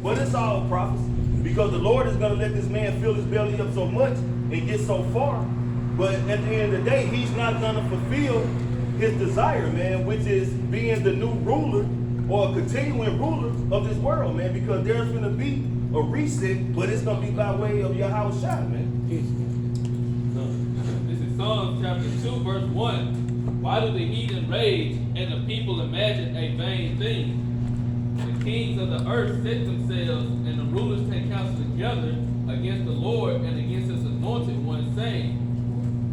But it's all prophecy. Because the Lord is going to let this man fill his belly up so much and get so far. But at the end of the day, he's not going to fulfill his desire, man, which is being the new ruler or a continuing ruler of this world, man, because there's going to be a reset, but it's going to be by way of Yahweh Shai, man. This is Psalms chapter 2, verse 1. Why do the heathen rage and the people imagine a vain thing? The kings of the earth set themselves, and the rulers take counsel together against the Lord and against his anointed one, saying,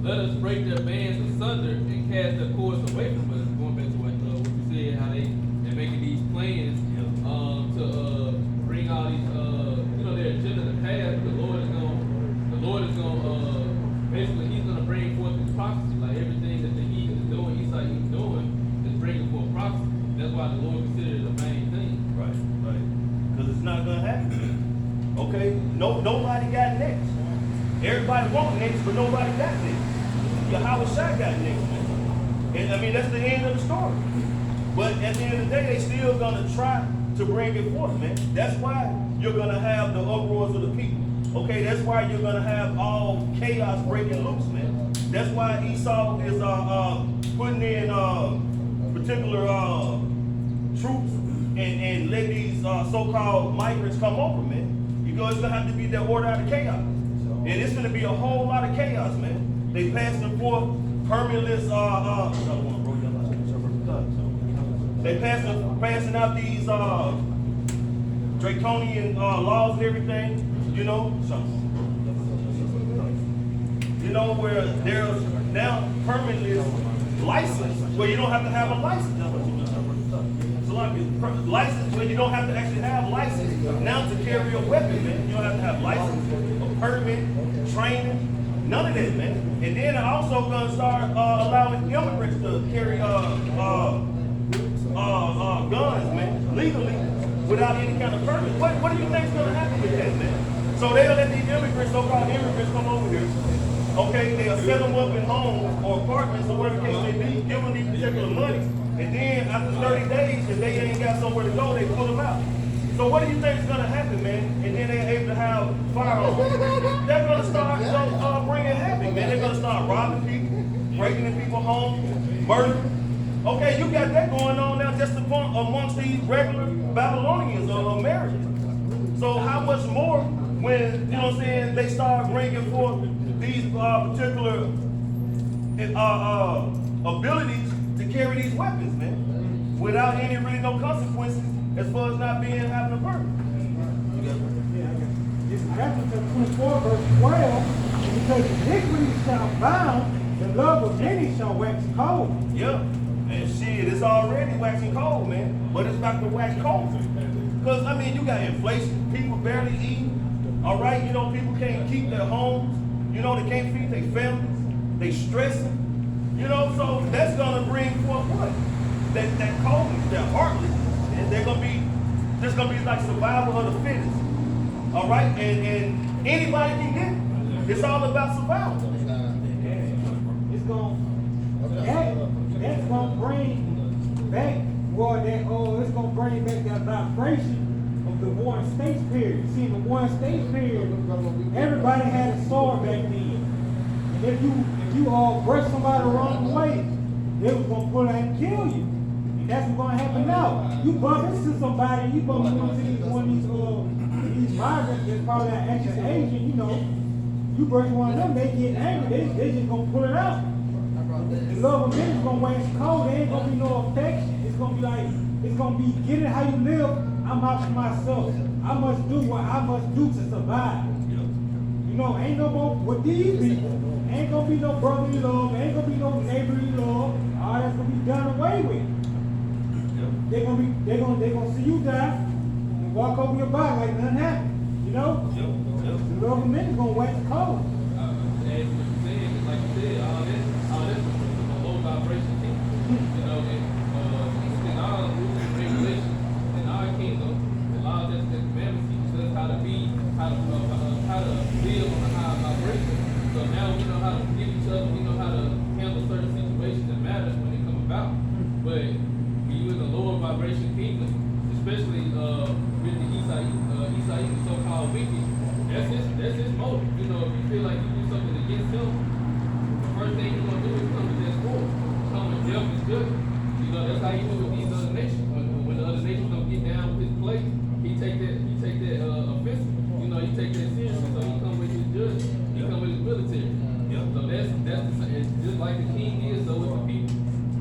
let us break their bands asunder and cast their cords away from us. Going back to what you said, how they're making these plans to bring all these, their agenda to pass. The Lord is going basically, he's going to bring forth his prophecy. Like everything that the heathen is doing, Esau is doing, is bringing forth prophecy. That's why the Lord considers it a main thing. Right. Because it's not going to happen. Okay? Nobody got next. Everybody want next, but nobody got next. Yahweh Shai got next, man. And I mean, that's the end of the story. But at the end of the day, they still gonna try to bring it forth, man. That's why you're gonna have the uproars of the people. Okay, that's why you're gonna have all chaos breaking loose, man. That's why Esau is putting in particular troops and let these so-called migrants come over, man. Because it's gonna have to be that order out of chaos. And it's gonna be a whole lot of chaos, man. They passing forth permitless, they passing out these draconian laws and everything, where there's now permitless license where you don't have to have a license. So like license where you don't have to actually have license now to carry a weapon, man. You don't have to have license, a permit, training. None of that, man. And then I also gonna start allowing immigrants to carry guns, man, legally, without any kind of permit. What do you think is gonna happen with that, man? So they'll let these immigrants, so-called immigrants, come over here. Okay, they'll set them up in homes or apartments or whatever the case may be, give them these particular money, and then after 30 days, if they ain't got somewhere to go, they pull them out. So what do you think is going to happen, man? And then they're able to have firearms. They're going to start bringing havoc, man. They're going to start robbing people, breaking in people's homes, murdering. Okay, you got that going on now just amongst these regular Babylonians or Americans. So how much more when, they start bringing forth these particular abilities to carry these weapons, man, without any really no consequences as far as not having a permit. This is Matthew 24, verse 12. Because iniquity shall abound, the love of many shall wax cold. Yeah. And shit, it's already waxing cold, man. But it's about to wax cold. Because, you got inflation, people barely eating. All right, people can't keep their homes. They can't feed their families. They stressing. So that's going to bring forth what? That coldness, that heartless. And there's gonna be like survival of the fittest. All right? And anybody can get it. It's all about survival. That's gonna bring back, it's gonna bring back that vibration of the Warring States period. See, in the Warring States period, everybody had a sword back then. And if you all brush somebody the wrong way, they was gonna pull out and kill you. And that's what's gonna happen now. You bump into somebody, you bump into one of these migrants that's probably an anxious Asian, you brush one of them, they get angry, they just gonna pull it out. The love of men is gonna wax cold, there ain't gonna be no affection. It's gonna be get it how you live, I'm out for myself. I must do what I must do to survive. Ain't no more with these people. Ain't gonna be no brotherly love, ain't gonna be no neighborly love. All that's gonna be done away with. They're gonna see you die and walk over your body like nothing happened. The love of men is gonna wax cold. As what you said, like you said, all this is a low vibration thing. In our rules and regulations, in our kingdom, the laws and commandments teach us how to live on a high vibration. So now we know how to forgive each other, we know how to handle certain situations and matters when they come about. But when you in the lower vibration kingdom, especially with the Esau feel like you do something against him, the first thing he's gonna do is come to that court, come and judge his judgment. You know, that's how you do with these other nations. When the other nations don't get down with his place, he take that offensive. You know, he take that seriously. So he come with his judge. He come with his military. So that's it's just like the king is, so with the people.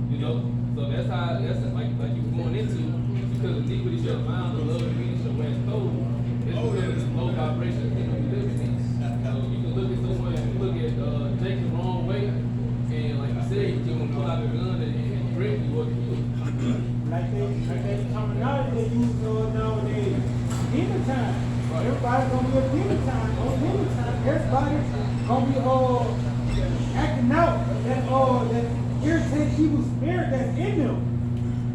You know, so that's like you going into, because iniquity shall abound, the love of many shall wax cold. It's because it's low vibration that we live in. So you can look at someone, if you look at Jake the wrong way, and like you said, he's gonna pull out the gun and break you or kill you. Like that terminology they use nowadays. Demon time. Right. Everybody's gonna be a demon time. On demon time, everybody's gonna be acting out that irritating evil spirit that's in them.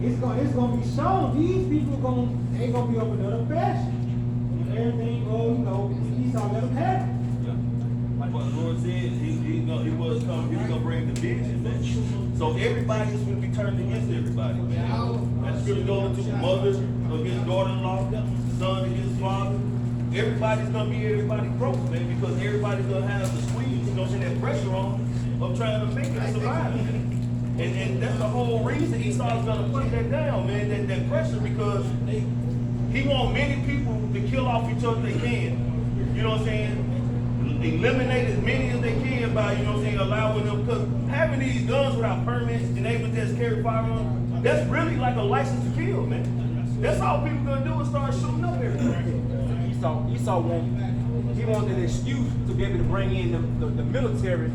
It's gonna be shown. These people ain't gonna be up another fashion. And everything, he's gonna let them have it. Like what the Lord said, he was gonna bring division, man. So everybody is gonna be turned against everybody, man. That's gonna go into mothers against daughter-in-law, son against father. Everybody's gonna be everybody broke, man, because everybody's gonna have the squeeze, that pressure on of trying to make it survive. And that's the whole reason Esau's gonna put that down, man, that pressure, because he want many people to kill off each other they can. You know what I'm saying? Eliminate as many as they can by, allowing them, because having these guns without permits and able to just carry firearms, that's really like a license to kill, man. That's all people gonna do is start shooting up everything. Esau wanted an excuse to be able to bring in the military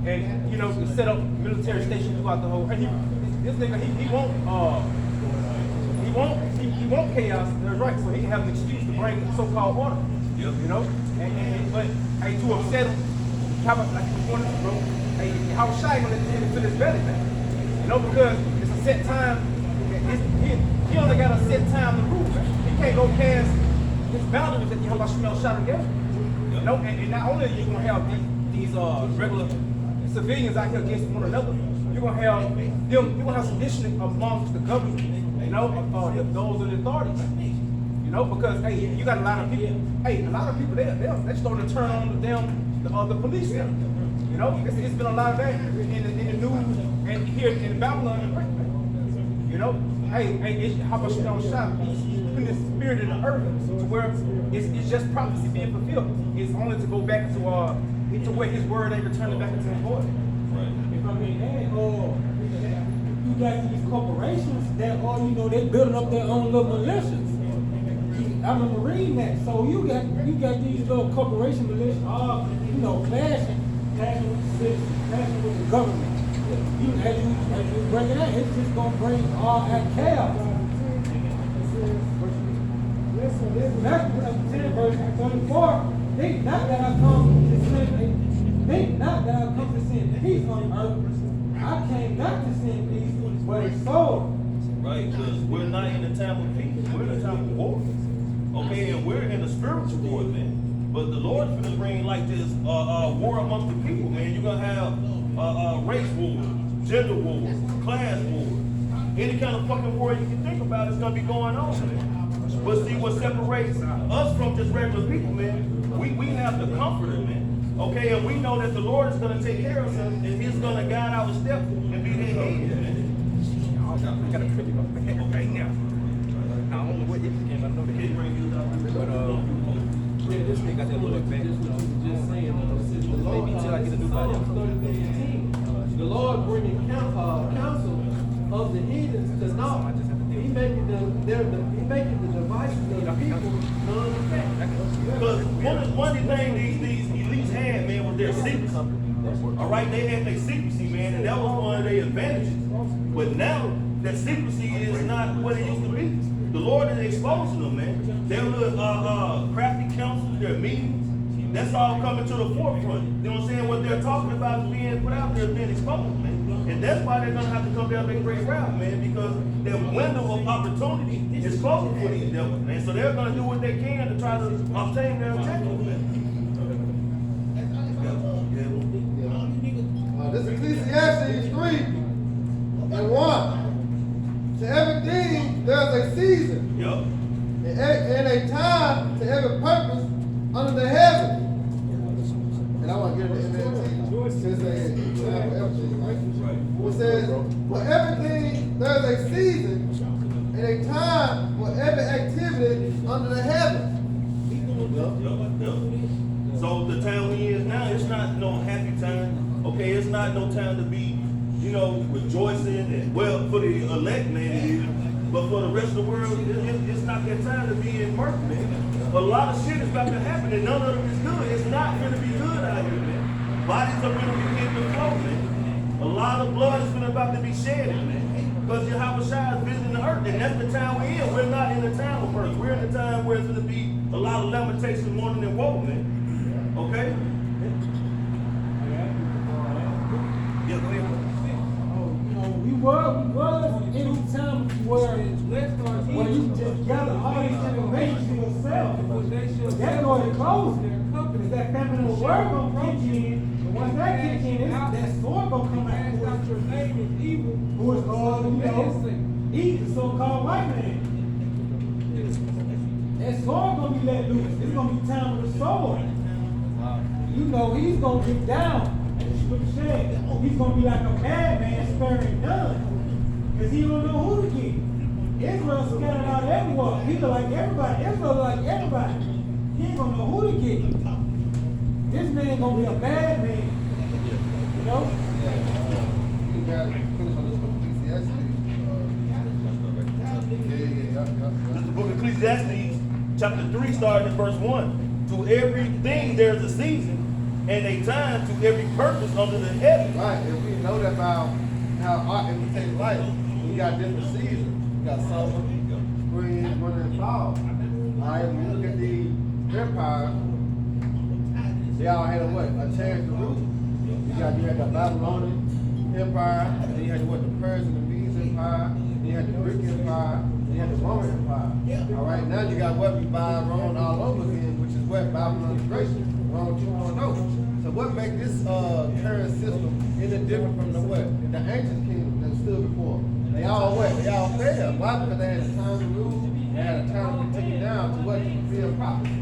and to set up military stations throughout the whole. And this nigga he won't chaos. That's right. So he can have an excuse to bring so-called order. Yep. But hey, to upset him, how about like you wanted to, bro? Hey, how shy gonna let him feel his belly, man? Because it's a set time. He only got a set time to rule. He can't go past his boundaries that you smell shot together. And not only are you gonna have these regular civilians out here against one another, you're gonna have sedition amongst the government, those in the authorities. Because hey, you got a lot of people. Hey, a lot of people they're starting to turn on the police now. It's been a lot of that in the news and here in Babylon. How much you don't shot? Putting the spirit in the earth to where it's just prophecy being fulfilled. It's only to go back to where his word ain't returning back into the void. If I mean, you got these corporations that they building up their own little militias. I remember reading that. So you got these little corporation militias all clashing with the citizens, clashing with the government. As you bring it out, it's just gonna bring all that chaos. Matthew 10 verse 34. Think not that I come to send peace on earth. I came not to send peace, but a sword. Right, because we're not in the time of peace, we're in the time of war. Okay, and we're in the spiritual war, man. But the Lord's gonna bring like this war amongst the people, man. You're gonna have race wars, gender wars, class wars. Any kind of fucking war you can think about is gonna be going on, man. But see, what separates us from just regular people, man, we have the comforter, man. Okay, and we know that the Lord is gonna take care of us, and He's gonna guide our steps and be their head, man. I got a critic up there right now. I don't know what it is, I know the hit. But this thing got that look back. Just saying, Maybe till I get a new body. The Lord bringing counsel of the heathens to naught. He making the devices of the people non-effective. Because one of the things these elites had, man, was their secrecy. All right, they had their secrecy, man, and that was one of their advantages. But now, that secrecy is not what it used to be. The Lord is exposing them, man. Their little crafty counsels, their meetings, that's all coming to the forefront. You know what I'm saying? What they're talking about is being put out there, being exposed, man. And that's why they're going to have to come down and make great route, man, because their window of opportunity is closing for these devils, man. So they're going to do what they can to try to obtain their objectives, man. This is Ecclesiastes 3:1. To everything there's a season, Yup. and a time to every purpose under the heaven. And I want says a time for everything, right? It says, for everything there's a season and a time for every activity under the heaven. Yep. So the time we is now, it's not no happy time. Okay, it's not no time to be, rejoicing and well for the elect man it is. But for the rest of the world, it's not that time to be in murder, man. A lot of shit is about to happen and none of them is good. It's not gonna be good out here, man. Bodies are gonna be hitting the floor, man. A lot of blood is about to be shed, man. Because Yahweh Shai is visiting the earth, and that's the time we're in. We're not in the time of earth. We're in the time where it's going to be a lot of lamentation, mourning, and woe, man. Okay? Yeah, go ahead. We was in a time where you just gather all these information to yourself. That's going to close it. Is that feminine word going to kick in? And once that kick in, that sword going to come out. Who is called, eat the so-called white man. That sword gonna be let loose. It's gonna be time for the sword. He's gonna get down. As the scripture said, he's gonna be like a bad man sparing none. Because he don't know who to get. Israel scattered out everywhere. He look like everybody. Israel look like everybody. He ain't gonna know who to get. This man gonna be a bad man. You know? You got to finish on this book of Ecclesiastes. This is the book of Ecclesiastes, chapter 3, starting at verse 1. To everything there's a season, and a time to every purpose under the heaven. Right, if we know that about how art imitates life, we got different seasons. We got summer, spring, winter, and fall. Alright, when you look at the empire, they all had a change to rule. You had the Babylonian Empire, and then you had the Persian and Medes Empire, then you had the Greek Empire, then you had the Roman Empire. All right, now you got what we buy Rome all over again, which is what Babylon the Great, Rome 2.0. So what makes this current system any different from the ancient kingdom that stood before? They all failed. Why? Because they had a time to rule, they had a time to be taken down to what to fulfill prophecy.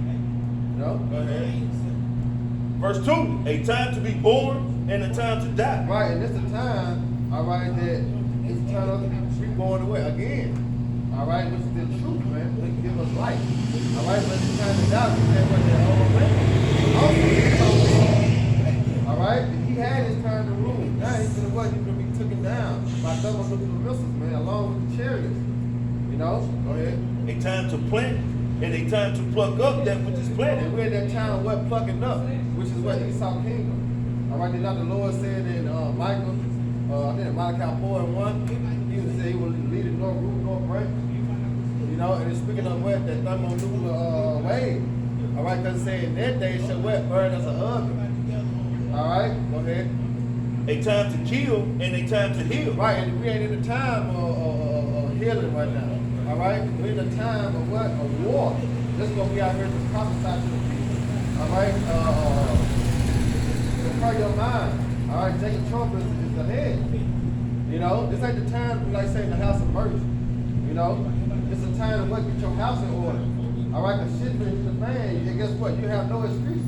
Go ahead. Verse 2, a time to be born and a time to die. Right, and it's a time, all right, that it's a time to be born away again. All right, which is the truth, man. They give us life. All right, but it's a time to die. We can't wait that whole way. All right, he had his time to rule. Now he's going to be taken down by double missiles, man, along with the chariots. Go ahead. A time to plant and a time to pluck up that which is planted. And we're in that time of what plucking up, which is what Esau kingdom. All right, then the Lord said in Michael, I think in Malachi 4:1, he would say he will lead it nor rule nor break. And it's speaking of what that thermonuclear wave. All right, because it said in that day shall what burn as an oven. All right, go ahead. A time to kill and a time to heal. Right, and we ain't in the time of healing right now. All right, we're in a time of what? Of war. This is what we out here to prophesy to the people. All right, prepare your mind. All right, Jacob Trump is the head. This ain't the time, like say, in the house of mercy. It's a time to what? Get your house in order. All right, because shit been the fan, and guess what? You have no excuses.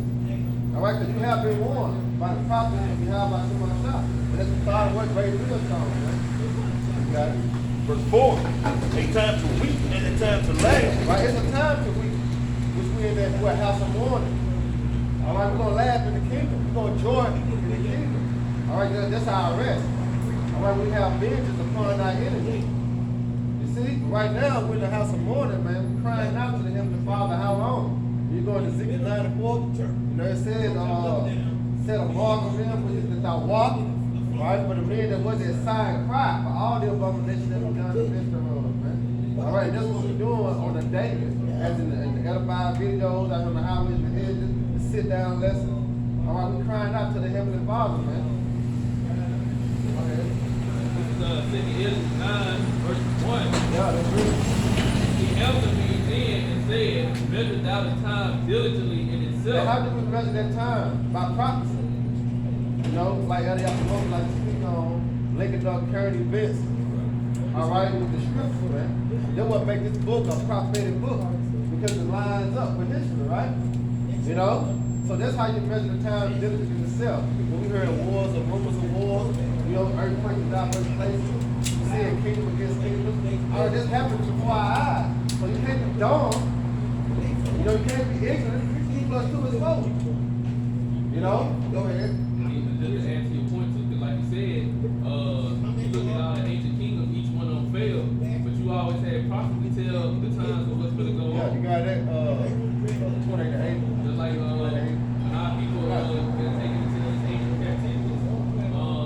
All right, because you have been warned by the prophets and you have by someone else. And that's the thought of what great real song, man. You got it? Verse 4, a time to weep and a time to laugh. Right, it's a time to weep, which we in that house of mourning. All right, we're going to laugh in the kingdom. We're going to joy in the kingdom. All right, that's our rest. All right, we have vengeance upon our enemies. You see, right now we're in the house of mourning, man. We're crying out to the Heavenly Father, how long? You go to Ezekiel 9:4. It says, set a mark on them, which is that thou walk. Right, for the men that was at side cry for all the abominations that were done against the road, man. All right, that's what we're doing on a daily, as in the edified videos, out on the highways and hedges, the sit down lessons. All right, we're crying out to the Heavenly Father, man. Okay. This is 2 9, verse 1. Yeah, that's real. He answered me then and said, measure thou the time diligently in And itself. how do we measure that time? By prophecy. Like Elias supposed like to speak on linking up current events. All right, with the scripture, man. That's what makes this book a prophetic book, because it lines up with history, right? So that's how you measure the time diligence in itself. When we heard of wars or rumors of wars, you know, earthquakes in diverse places, seeing kingdom against kingdom. All this happened before our eyes. So you can't be dumb. You know, you can't be ignorant. 2 plus 2 is 4. You know? Go ahead. And just to answer your point too, because like you said, you look at all the ancient kingdoms, each one of them failed, but you always had prophecy tell the times of what's going to go Yeah, you on. got that, 28 to 8. Just like when our people get taken into these ancient captivities,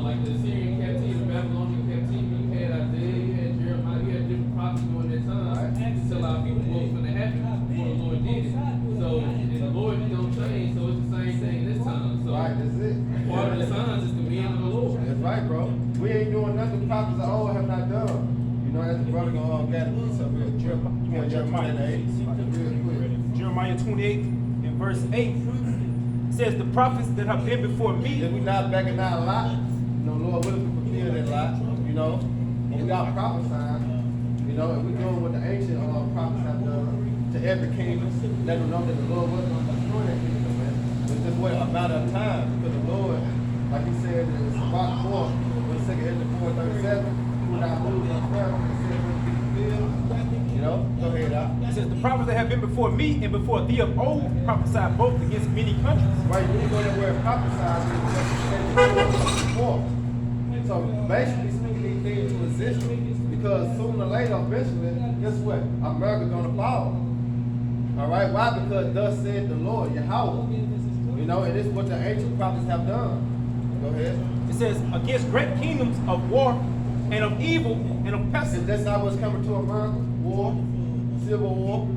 like the Syrian captivity, the Babylonian captivity, you had Isaiah, you had Jeremiah, you had different prophets during that time to tell our people what was going to happen before the Lord did it. So, and the Lord don't change, so it's the same thing this time. So, Right, that's it. part of the signs is the men of the Lord. That's right, bro. We ain't doing nothing the prophets of old have not done. You know, as the brother gonna get a piece of it. Jeremiah 8. Real quick. Jeremiah 28 and verse 8 says, the prophets that have been before me. If we not backing out a lot, you know, Lord, what if we fulfill that lot? You know, when we got prophesying, you know, and we doing what the ancient prophets have done to every kingdom, let them know that the Lord wasn't going to destroy that kingdom, man. It's just what a matter of time, because the Lord, like he said in Shabbat 4, when 2 Ezra 4:37, he would not move in prayer, he said, when it be fulfilled. You know, go ahead, Doc. It says, the prophets that have been before me and before thee of old prophesied both against many countries. Right, when you go that word prophesied, it's before. So basically speaking these things to existence, because sooner or later, eventually, guess what? America's gonna fall. All right, why? Because thus said the Lord, Yahweh. You know, and this is what the ancient prophets have done. Go ahead. It says, against great kingdoms of war and of evil and of Is pestilence. that not what's coming to America? War, Civil War.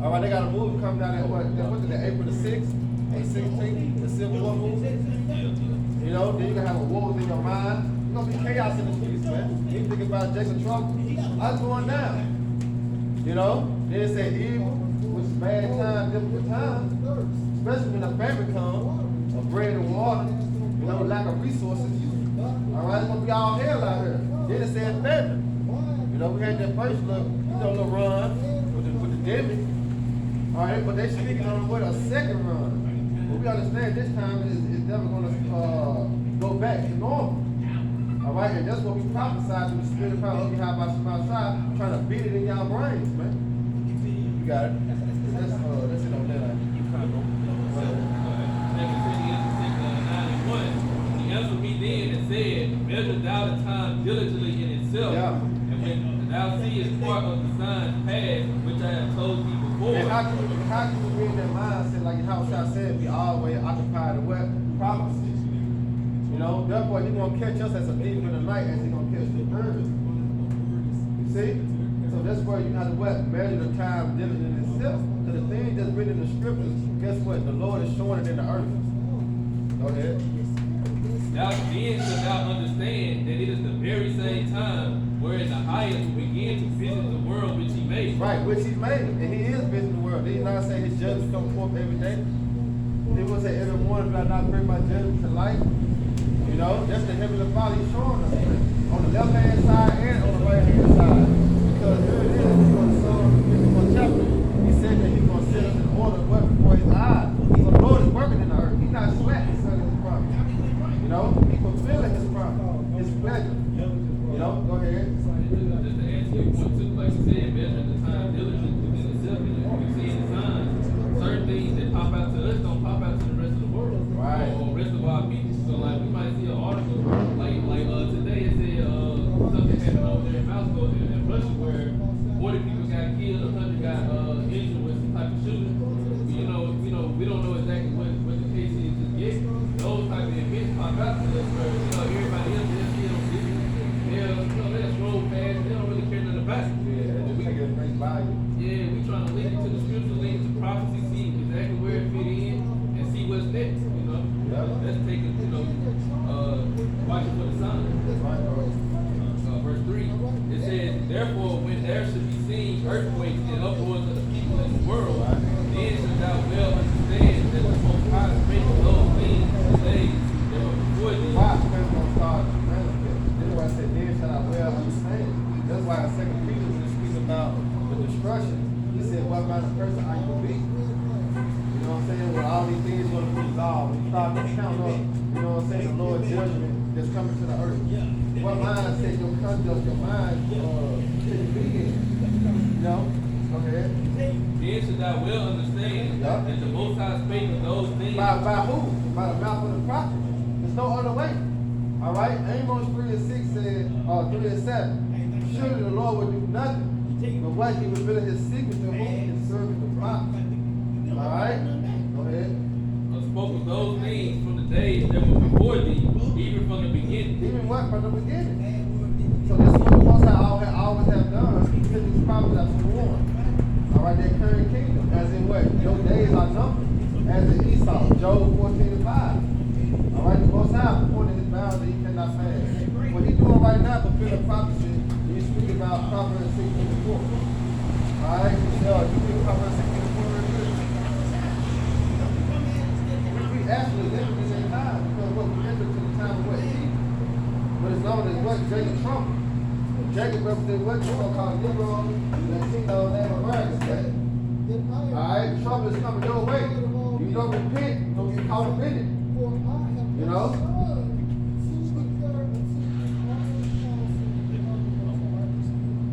All right, they got a movie coming out at what is it, April the 6th or 16th, the Civil War movie. You know, then you can have a war within your mind. There's gonna be chaos in the streets, man. You think about Jacob Trump, I'm going down. You know, then it say evil, which is bad time, difficult time. Especially when a famine comes, of bread and water, you know, lack of resources. All right, it's gonna be all hell out here. Then it said famine. You know, we had that first little run with the demi. All right, but they speaking on what a second run. But we understand this time it's never gonna go back to normal. All right, and that's what we prophesied to the spirit of power of Yahweh outside, trying to beat it in y'all brains, man. You got it. That's it on that. He answered me then and said, measure thou the time diligently in itself. Yeah. And when thou seest part of the signs past, which I have told thee before. And how can you be in that mindset, like how I said, be always occupied with what? Prophecies. You know, therefore he's gonna catch us as a thief in the night as he's gonna catch the birds. You see? So that's where you have to what? Measure the time diligently in itself. Because the thing that's written in the scriptures, guess what? The Lord is showing it in the earth. Go ahead. Thou then shalt thou understand that it is the very same time wherein the highest will begin to visit the world which he made. Right, which he's made. And he is visiting the world. Did he not say his judgments come forth every day? He will say every morning, will I not bring my judgment to light? You know, that's the heavenly Father he's showing us. On the left hand side and on the right hand side. Because here it is, he's going to Psalm 51 chapter. He said that he's going to set us in order what before his eyes. So the Lord is working in the earth. He's not slack concerning his promise. You know, he's fulfilling his promise, his pleasure. You know, go ahead. Just to answer your point too, like you said, measuring the time diligently within itself, and we see the signs. Certain things that pop out to us don't pop out to the rest of the world. Right. Or rest of our people. So like we might see an article like today it said something happened over there in Moscow in Russia where 40 people got killed, 100 got injured with some type of shooting. You know, we don't know exactly what the case is just yet. Those type of events pop out to us where everybody else they're still they'll scroll past, they don't really care nothing about it. Yeah, But just take it at face value. yeah, we trying to link it to the scripture, link it to prophecy, see exactly where it fit in, and see what's next. You know, Yeah. let's take it. when you start to count up, you know what I'm saying, the Lord's judgment that's coming to the earth. What mindset your conduct, your mind should you be in? You know? Go ahead. Then should thou well understand Yeah. that the Most High spake of those things. By who? By the mouth of the prophet. There's no other way. All right? Amos 3:6 said, 3:7. Surely the Lord will do nothing, but what he revealed his secret to whom his servant the prophet. All right? Go ahead. Spoke of those things from the days that were before thee, even from the beginning. Even what? From the beginning. So this is what the Most High always have done. He took these prophets out to warn. All right, their current kingdom. As in what? Your days are numbered. As in Esau, Job 14:5. All right, the Most High appointed his bounds that he cannot pass. What he doing right now, fulfilling prophecy, he speak about Proverbs 16:4. All right, so you read Proverbs 16:4 real good. We actually living in that time because what we entered to the time of what Eve. But it's known as what? Jacob Trump. Jacob represents what you gonna call Negro, Latino, Native Americans. Alright, trouble is coming your way. You don't repent, you don't get caught up in it. You know?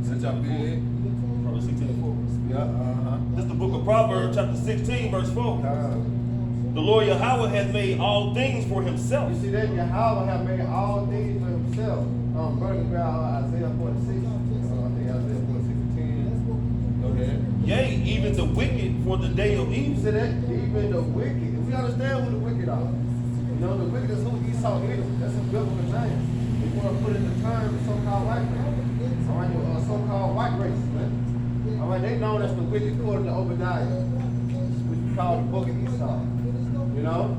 Since y'all good, Proverbs 16:4. Yeah, This is the book of Proverbs, chapter 16, verse 4. The Lord Yahweh has made all things for himself. You see that? Yahweh have made all things for himself. Brother, grab Isaiah 46. I think Isaiah 46:10. Go ahead. Yea, even the wicked for the day of You evil. see that? Even the wicked. If we understand who the wicked are, you know, the wicked is who Esau Edom. That's a biblical name. If you want to put it in the term of so-called white man. All right, your so-called white race, man. All right, they known as the wicked according to Obadiah, which we call the book of Esau. You know?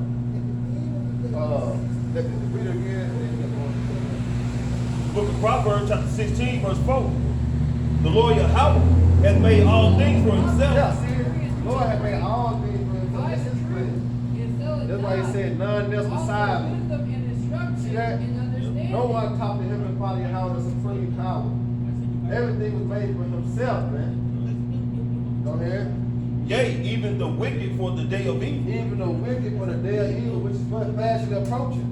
Let the reader again. The book of Proverbs, chapter 16, verse 4. The Lord Yahweh has made all things for himself. Yeah, see, Lord has made all things for himself. This is good. That's why he said, none else beside me. See that? No one talked to him and Father Yahweh the supreme power. Everything was made for himself, man. Go ahead. Yea, even the wicked for the day of evil. Even the wicked for the day of evil, which is what fast approaching.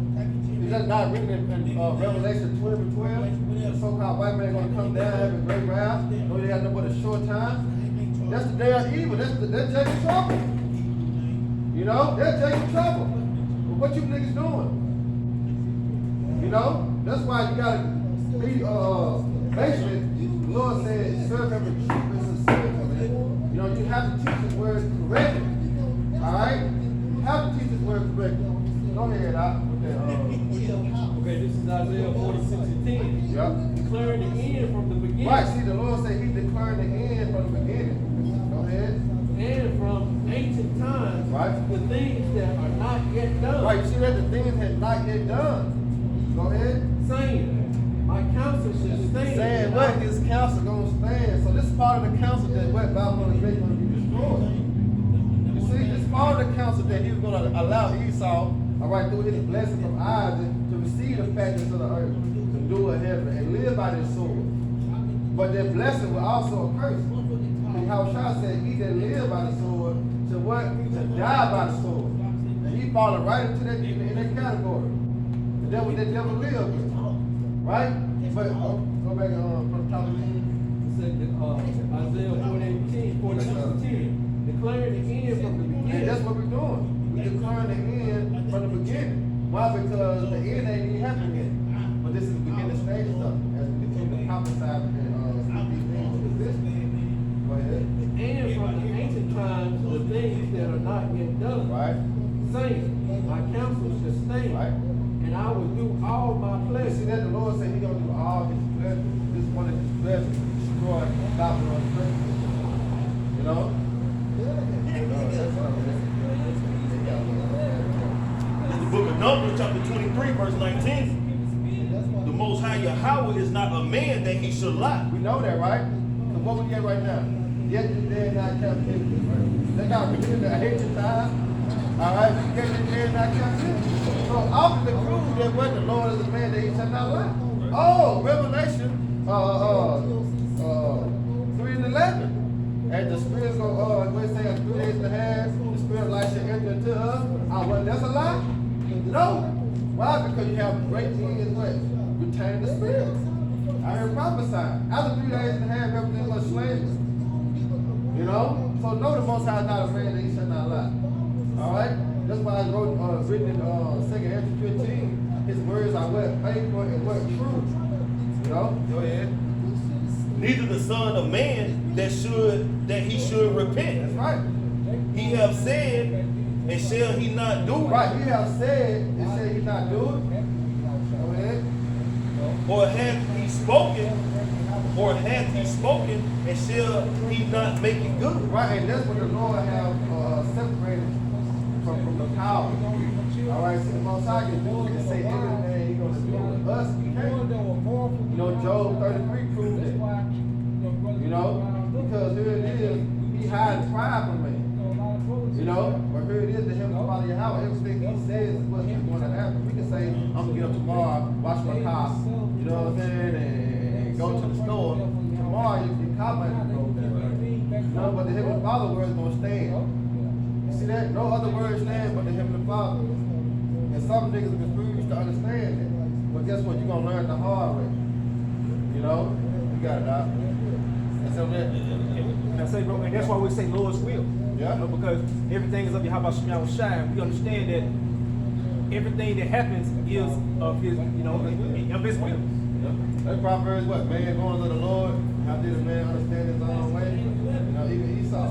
Is that not written in Revelation 12:12? The so-called white man gonna come down, have a great wrath. No, they have no but a short time. That's the day of evil. That's Jacob trouble. You know, that's Jacob trouble. But what you niggas doing? You know, that's why you gotta be basically. The Lord said, serve every truth is a servant, man. You know, you have to teach his word correctly. All right, you have to teach his word correctly. Go ahead, Okay, this is Isaiah 46:10. Yep. Declaring the end from the beginning. Right, see, the Lord said he declared the end from the beginning. Go ahead. And from ancient times, Right. the things that are not yet done. Right, you see that the things had not yet done. Go ahead. Saying, my counsel shall stand. Saying what his counsel gonna stand. So this is part of the counsel that what Babylon is going to be destroyed. You see, this is part of the counsel that he was going to allow Esau, all right, through his blessing from Isaac, to receive the fatness of the earth, to do a heaven, and live by this sword. But that blessing will also a curse. And how Shah said, he that live by the sword, to what? To die by the sword. And he fallen right into that in that category. The devil that never lived with. Right? But go back from the top of the Isaiah 46:10. Declaring the end from the beginning. And that's what we're doing. We're declaring the end from the beginning. Why? Because the end ain't even happening yet. But this is the beginning stage stuff. As we continue to prophesy and speak these things to exist. Go ahead. And from the ancient times, the things that are not yet done. Right? Saying, my counsel shall stand. Right? And I will do all my You pleasure. see that the Lord said He's gonna do all His pleasures. This is one of His pleasures to destroy Babylon's pleasures. You know? The book of Numbers, chapter 23, verse 19. The Most High Yahweh is not a man that he should lie. We know that, right? Because what we get right now, yet the dead not captivity. Right? They got rid of the ancient time. All right, we get the dead not captivity. So often the prove that what the Lord is a man that he shall not lie. Oh, Revelation 3:11. And the spirits go, what say, 3 days and a half, the spirit spirit of life shall enter into us. Well, that's a lie? No. Why? Because you have great things what? Retain the spirit. I heard prophesy. After 3 days and a half, everything was slavery. You know? So know the Most High is not a man that he shall not lie. Alright? That's why I wrote, written in 2 Corinthians 15, his words are what faithful and what true. You know? Go ahead. Neither the Son of Man that he should repent. That's right. He have said, and shall he not do it? Right, he have said, and said he not do it. Go ahead. Or hath he spoken, and shall he not make it good? Right, and that's what the Lord have separated from the power. All right, so the Most High can do it and say anything he's going to do with us. He can't. You know, Job 33 proved it. You know, because here it is, he hides pride from me. You know, but here it is, the him follow your house. Everything he says is what's going to happen. We can say, I'm going to get up tomorrow, wash my car, you know what I'm saying, and go to the store. Tomorrow, your car might go there. You know, but the Heavenly Father word is going to stand. You see that? No other word stand but the Heavenly Father. And some niggas refuse to understand it. But guess what? You're going to learn the hard way. You know? You got it, Doc. That's so that. And I say, bro, and that's why we say Lord's will. Yeah. You know, because everything is of Yahweh Shemel Shai. We understand that everything that happens is of his, you know, of his will. That Proverbs what? Man going to the Lord. How did a man understand his own way? You know, even Esau.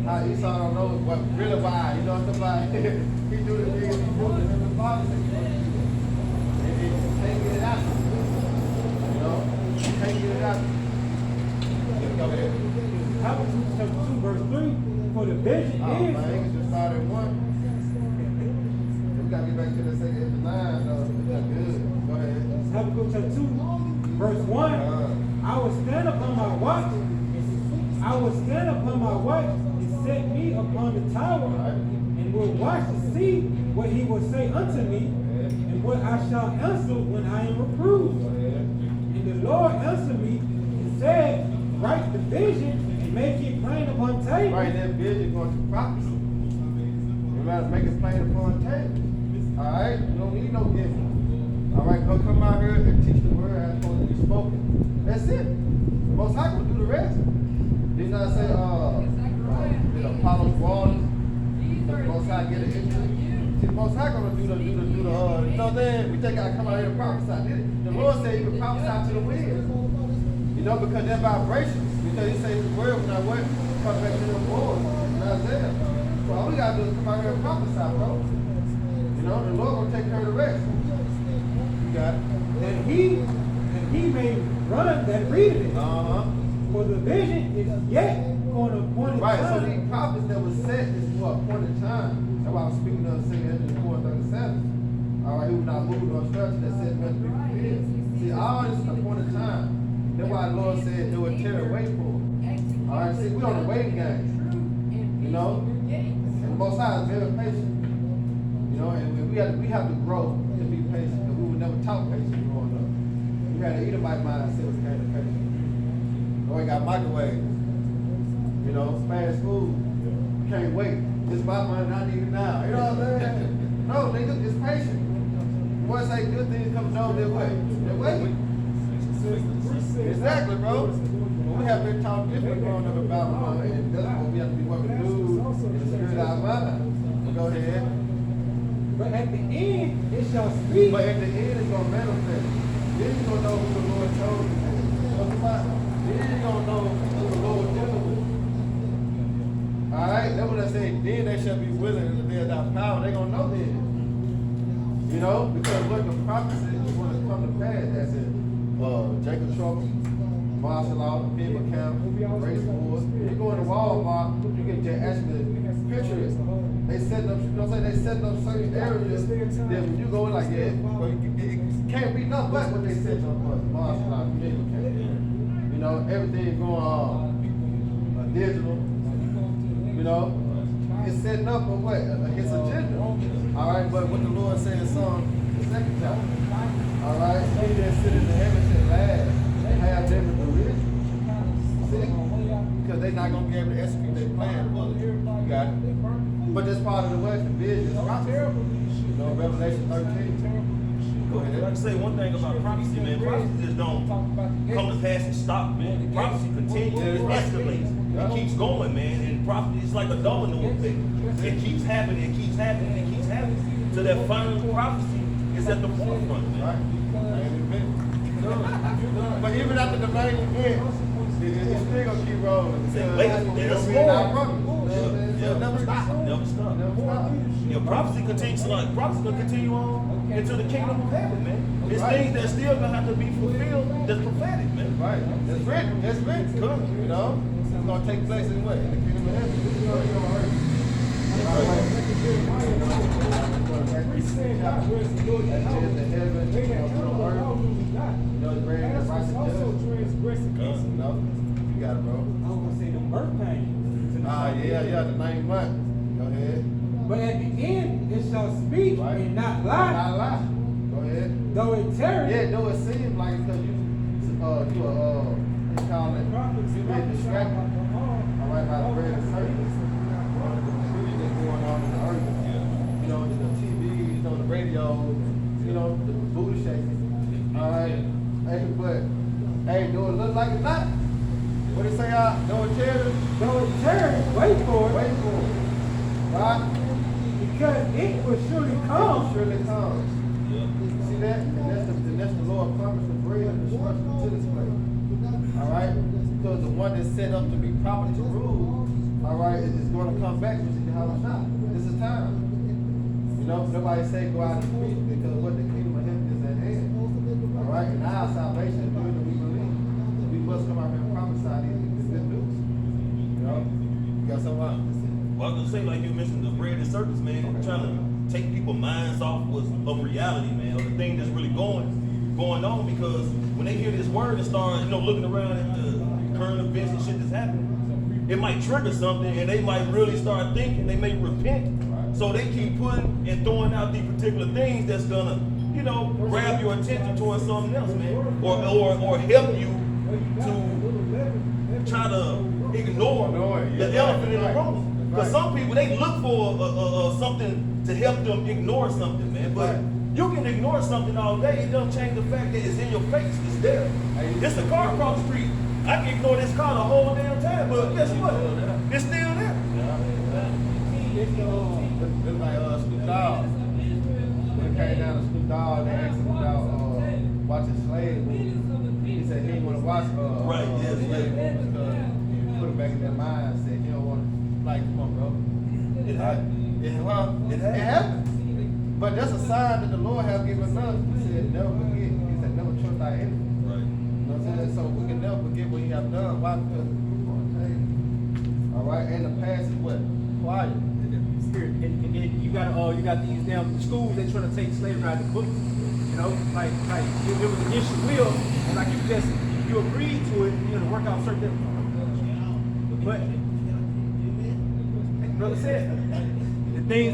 How Esau don't know what really why. You know what I'm saying? He do the things he do to him and father said he and he can't get it out. You know? He can't get it out. Go ahead. Habakkuk chapter 2, verse 3. For the vision Oh is. man, he just started at 1. We gotta get back to the second and the 9 though. That's good. Go ahead. Habakkuk chapter 2, verse 1. I will stand upon my watch. I will stand upon my watch and set me upon the tower, and will watch to see what he will say unto me, and what I shall answer when I am reproved. And the Lord answered me and said, write the vision and make it plain upon table. Right, that vision going to prophecy. You gotta make it plain upon table. Alright? You don't need no giving. Alright, go come out here and teach the word as it's supposed to be spoken. That's it. The Most High will do the rest. Did not say, did Apollo's waters? The Most High get an injury? See, the Most High gonna do the, you know then we think I come out here and prophesy. The Lord said you can prophesy to the wind. You know, because they're vibrations. Because he says the word when I went, come back to the Lord. In Isaiah. So all we gotta do is come out here and prophesy, bro. You know, the Lord gonna take care of the rest. You got it. That he may run that readeth it. For the vision is yet on a appointed Right, time. so these prophets that was set is for a appointed time. That's why I was speaking of 2 Ezra 4:37. Alright, he was not moved or instructed that said meant to be fulfilled. See, all this is an appointed time. That's why the Lord said it would tear wait for it. Alright, see, we on the waiting game. You know? And the Most High is very patient. You know, and we have to grow to be patient, because we would never talk patient growing up. We had an Edomite mindset when it came to patience. Or we got microwaves. You know, fast food. Can't wait. It's my money, I need it now. You know what I'm saying? No, nigga, it's patient. Once say good things come down their way. They're waiting. Exactly, bro. We have been taught different growing up about money, and that's what we have to be working to do in the spirit of our mind. Go ahead. But at the end, it shall speak. But at the end, it's going to manifest. Then you're going to know who the Lord told you. Then you're going to know who the Lord dealing with. Alright? That's what I say. Then they shall be willing in the day of thy power. They're going to know then. You know? Because what the prophecy is going to come to pass. That's it. Jacob Trouble, martial law, FEMA camp, race wars. You go into Walmart, you get to actually picture it. They setting up, you know what I'm saying? They setting up certain areas that when you go in like, yeah, well, it can't be nothing but what they set up for. Martial law, FEMA camp. You know, everything going digital. You know, it's setting up for what? His agenda. Alright, but what the Lord said in Psalm, the second chapter. Alright, he that sit in the heavens shall laugh and have them in the rich. See? Because they're not going to be able to execute their plan fully. You got it? But that's part of the what? The vision. You know, Revelation 13. Go ahead. Like I say, one thing about prophecy, man, prophecy just don't come to pass and stop, man. Prophecy continues, it escalates, it keeps going, man. And prophecy is like a domino effect. It keeps happening, it keeps happening, it keeps happening. So that final prophecy is at the forefront, man. Right. But even after the main event, it's still gonna keep rolling. There's We're not more. running. Yeah, Never stop. Never stop. Never stop. Your prophecy continues, like prophecy gonna continue on into the kingdom of heaven, man. It's Right. things that still gonna have to be fulfilled. That's prophetic, man. Right. That's written. That's written. You know, it's gonna take place in what? In the kingdom of heaven. This is gonna be on earth. He said, God, where's the Lord? As it is in heaven, They you had know, animal on earth. laws of God. You know, the great and That's righteous also judge. transgressing against You know, you got it, bro. I was gonna say the birth pain. Yeah, the 9th month. Go ahead. But at the end, it shall speak Right. and not lie. Not lie. Go ahead. Though it tarry, Yeah, though it seems like because they call it, you been distracted. All right, by the great service. Things that's going on in the earth. You know, the TV, you know, the radio, you know, the booty shaking. All right. Hey, but, hey, do it look like it's not? What it say out? Though it tarry, though it tarry, wait for it, wait for it. Right? because it will surely It come. surely comes. See that? And that's the Lord promised to bring the destruction to this place. All right? Because the one that's set up to be proper to rule, all right, is going to come back, which is Yahushua. This is time. You know, nobody say go out and preach because what the kingdom of heaven is at hand. All right? And our salvation is doing that we believe. We must come out here and prophesy these good news. You know? You got something? Well, I was gonna say, like you mentioned, the bread and circus, man, trying to take people's minds off of reality, man, or the thing that's really going on, because when they hear this word and start, you know, looking around at the current events and shit that's happening, it might trigger something, and they might really start thinking, they may repent. So they keep putting and throwing out these particular things that's gonna, you know, grab your attention towards something else, man, or help you to try to ignore the elephant in the room. Because some people, they look for something to help them ignore something, man. But you can ignore something all day. It doesn't change the fact that it's in your face. It's there. It's a car across the street. I can ignore this car the whole damn time, but guess what? It's still there. It's like Snoop Dogg. When it came down to Snoop Dogg, they asked him about watching Slave movie. He said he didn't want to watch Right, yeah, Slave movie because he put it back in their mind and said he don't want to, like, come on, bro. It happened. It happened. But that's a sign that the Lord has given us. He said, never forget. He said, never trust thy enemy. Right. You know what I'm saying? So we can never forget what he have done. Why? Because all right, and the past is what? Quiet. And then you got these damn schools that trying to take slavery out of the books. You know, like it was against your will, and like you agreed to it, you know, to work out certain. But like brother said, the things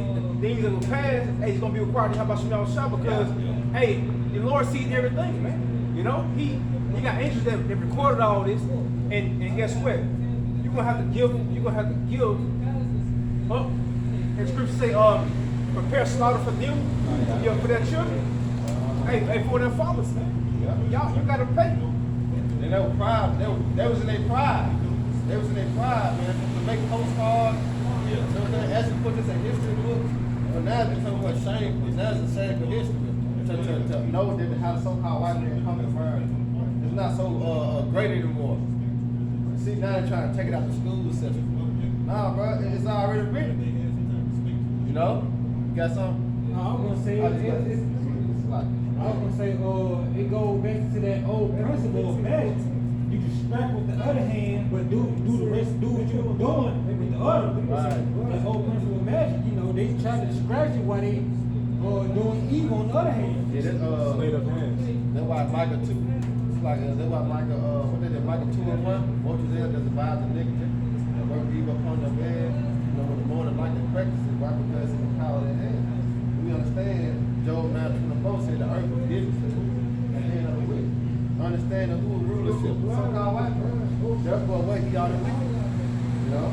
that will pass, hey, it's gonna be required to have about Shemal Shah because, hey, the Lord sees everything, man. You know, he got angels that recorded all this, and guess what? You're gonna have to give up. And scripture say, prepare slaughter for them, you know, for their children. Hey, for their fathers, man. Y'all, you gotta pay. And they were proud. They was in their pride. They was in their pride, man. To make postcards. So they actually put this in history book. But now they're talking about shameful. Now it's a shameful history. To know that how the so-called white man come to America. It's not so great anymore. See, now they're trying to take it out the school system. Nah, bro, it's already written. You know? You got something? No, I'm gonna say it goes back to that old principle of magic. You distract with the other hand, but do what you were doing with the other. Right. That old principle of magic, you know, they try to distract you while they doing evil on the other hand. Yeah, that's why Micah 2. It's like that's why Micah what they did, Micah 2 and 1, what you there that survives the iniquity, and work evil upon the bed, you know, with the morning light and practices, right? Because it's the power of their hand. We understand Job 9:24 said the earth was given to the hand of the wicked. Understand who rulership, so-called white man. Therefore, what he ought to do. You know?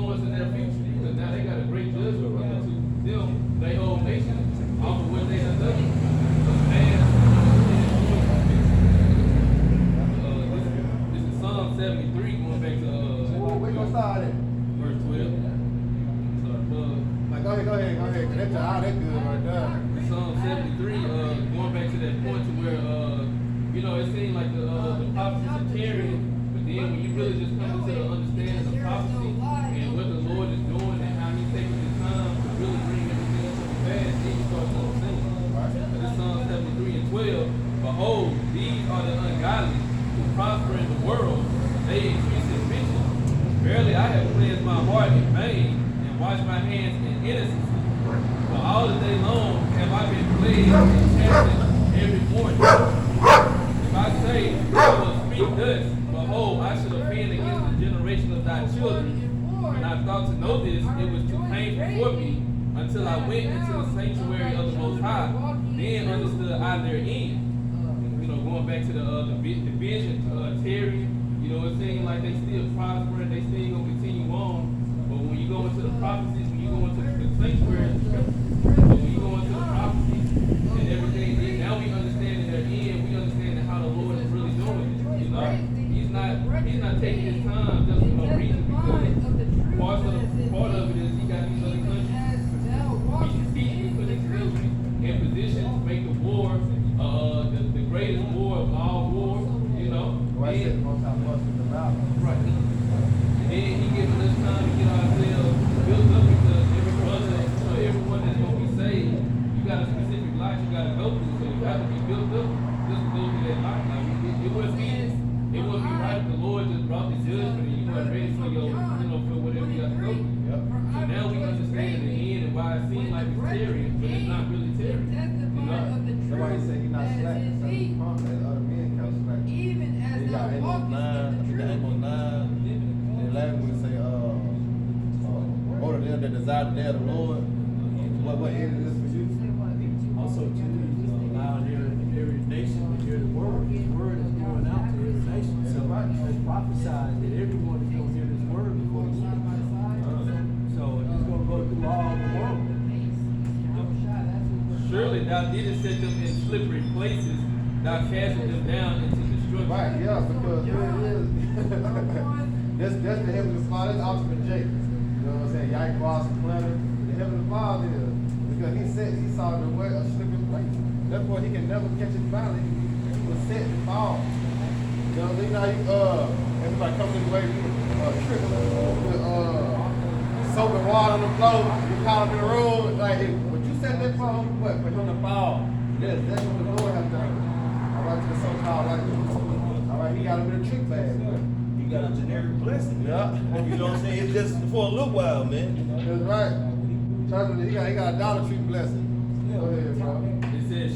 influence in their future because now they got a great judgment coming to them, they whole nation, off of what they have done. This is Psalm 73 going back to Where you gonna start at? verse 12. Like, go ahead. That's that good right there. Psalm 73, going back to that point to where, it seemed like the prophecies are carrying, but then when you really just come into the understanding of prophecy and what the Lord is doing and how He's taking His time to really bring everything to pass, then you start to understand. This is Psalm 73 and 12. Behold, these are the ungodly who prosper in the world, they increase in riches. Verily I have cleansed my heart in vain and washed my hands in innocency. For all the day long have I been plagued and tested every morning. If I say, I will speak thus, behold, I should offend against the generation of thy children. When I thought to know this, it was too painful for me until I went into the sanctuary of the Most High. Then understood I their end. Going back to the vision, Terry, it seems like they still prospering, they still gonna continue on. But when you go into the prophecies, when you go into the sanctuary, when you go into the prophecies and everything, now we understand their end. We understand how the Lord is really doing it. He's not taking his time just for no reason because part of it is he got these other countries. He put his country in position to make the war the greatest war of all wars. Why I said most time must in the Bible. Right. And then he giving us time to get ourselves built up because every brother, everyone that's gonna be saved, you got a specific life you gotta go through. So you got to be built up just to go through that life. Like it wouldn't be right if the Lord just brought the judgment and you weren't ready for your, for whatever you got to go through. Yep. So now we understand the end and why it seems like it's tearing, but it's not really tearing. Somebody say you're not slack. Some other men count slack. Even as They got they're Amos walking 9, in the Amos 9. And last one say, order them that desire the day of the Lord. What end is this for you? Also, too, allowing every nation to hear the word. The word is going out to every nation. So it's prophesied that everyone is going to hear this word before the end. So it's going to go through all the world. Surely thou didst set them in slippery places, thou castest them down into destruction. Right, yeah, because here it is. That's the heavenly Father, that's ultimate Jacob. You know what I'm saying? Yank, Boss, and Clever. The heavenly Father is. Because he saw the way of slippery place. Therefore, he can never catch his balance. He was set and fall. You know what I'm saying? Everybody comes in the way, trickle with soap and water on the floor. You call him in the room, like, would you set that for what? For him to fall. Yes, that's what the Lord has done. All right, to the so-called white people. All right, he got him in a trick bag, man. You got a generic blessing. Yeah. You know what I'm saying? It's just for a little while, man. That's right. He got a Dollar Tree blessing. Go ahead, bro. It says,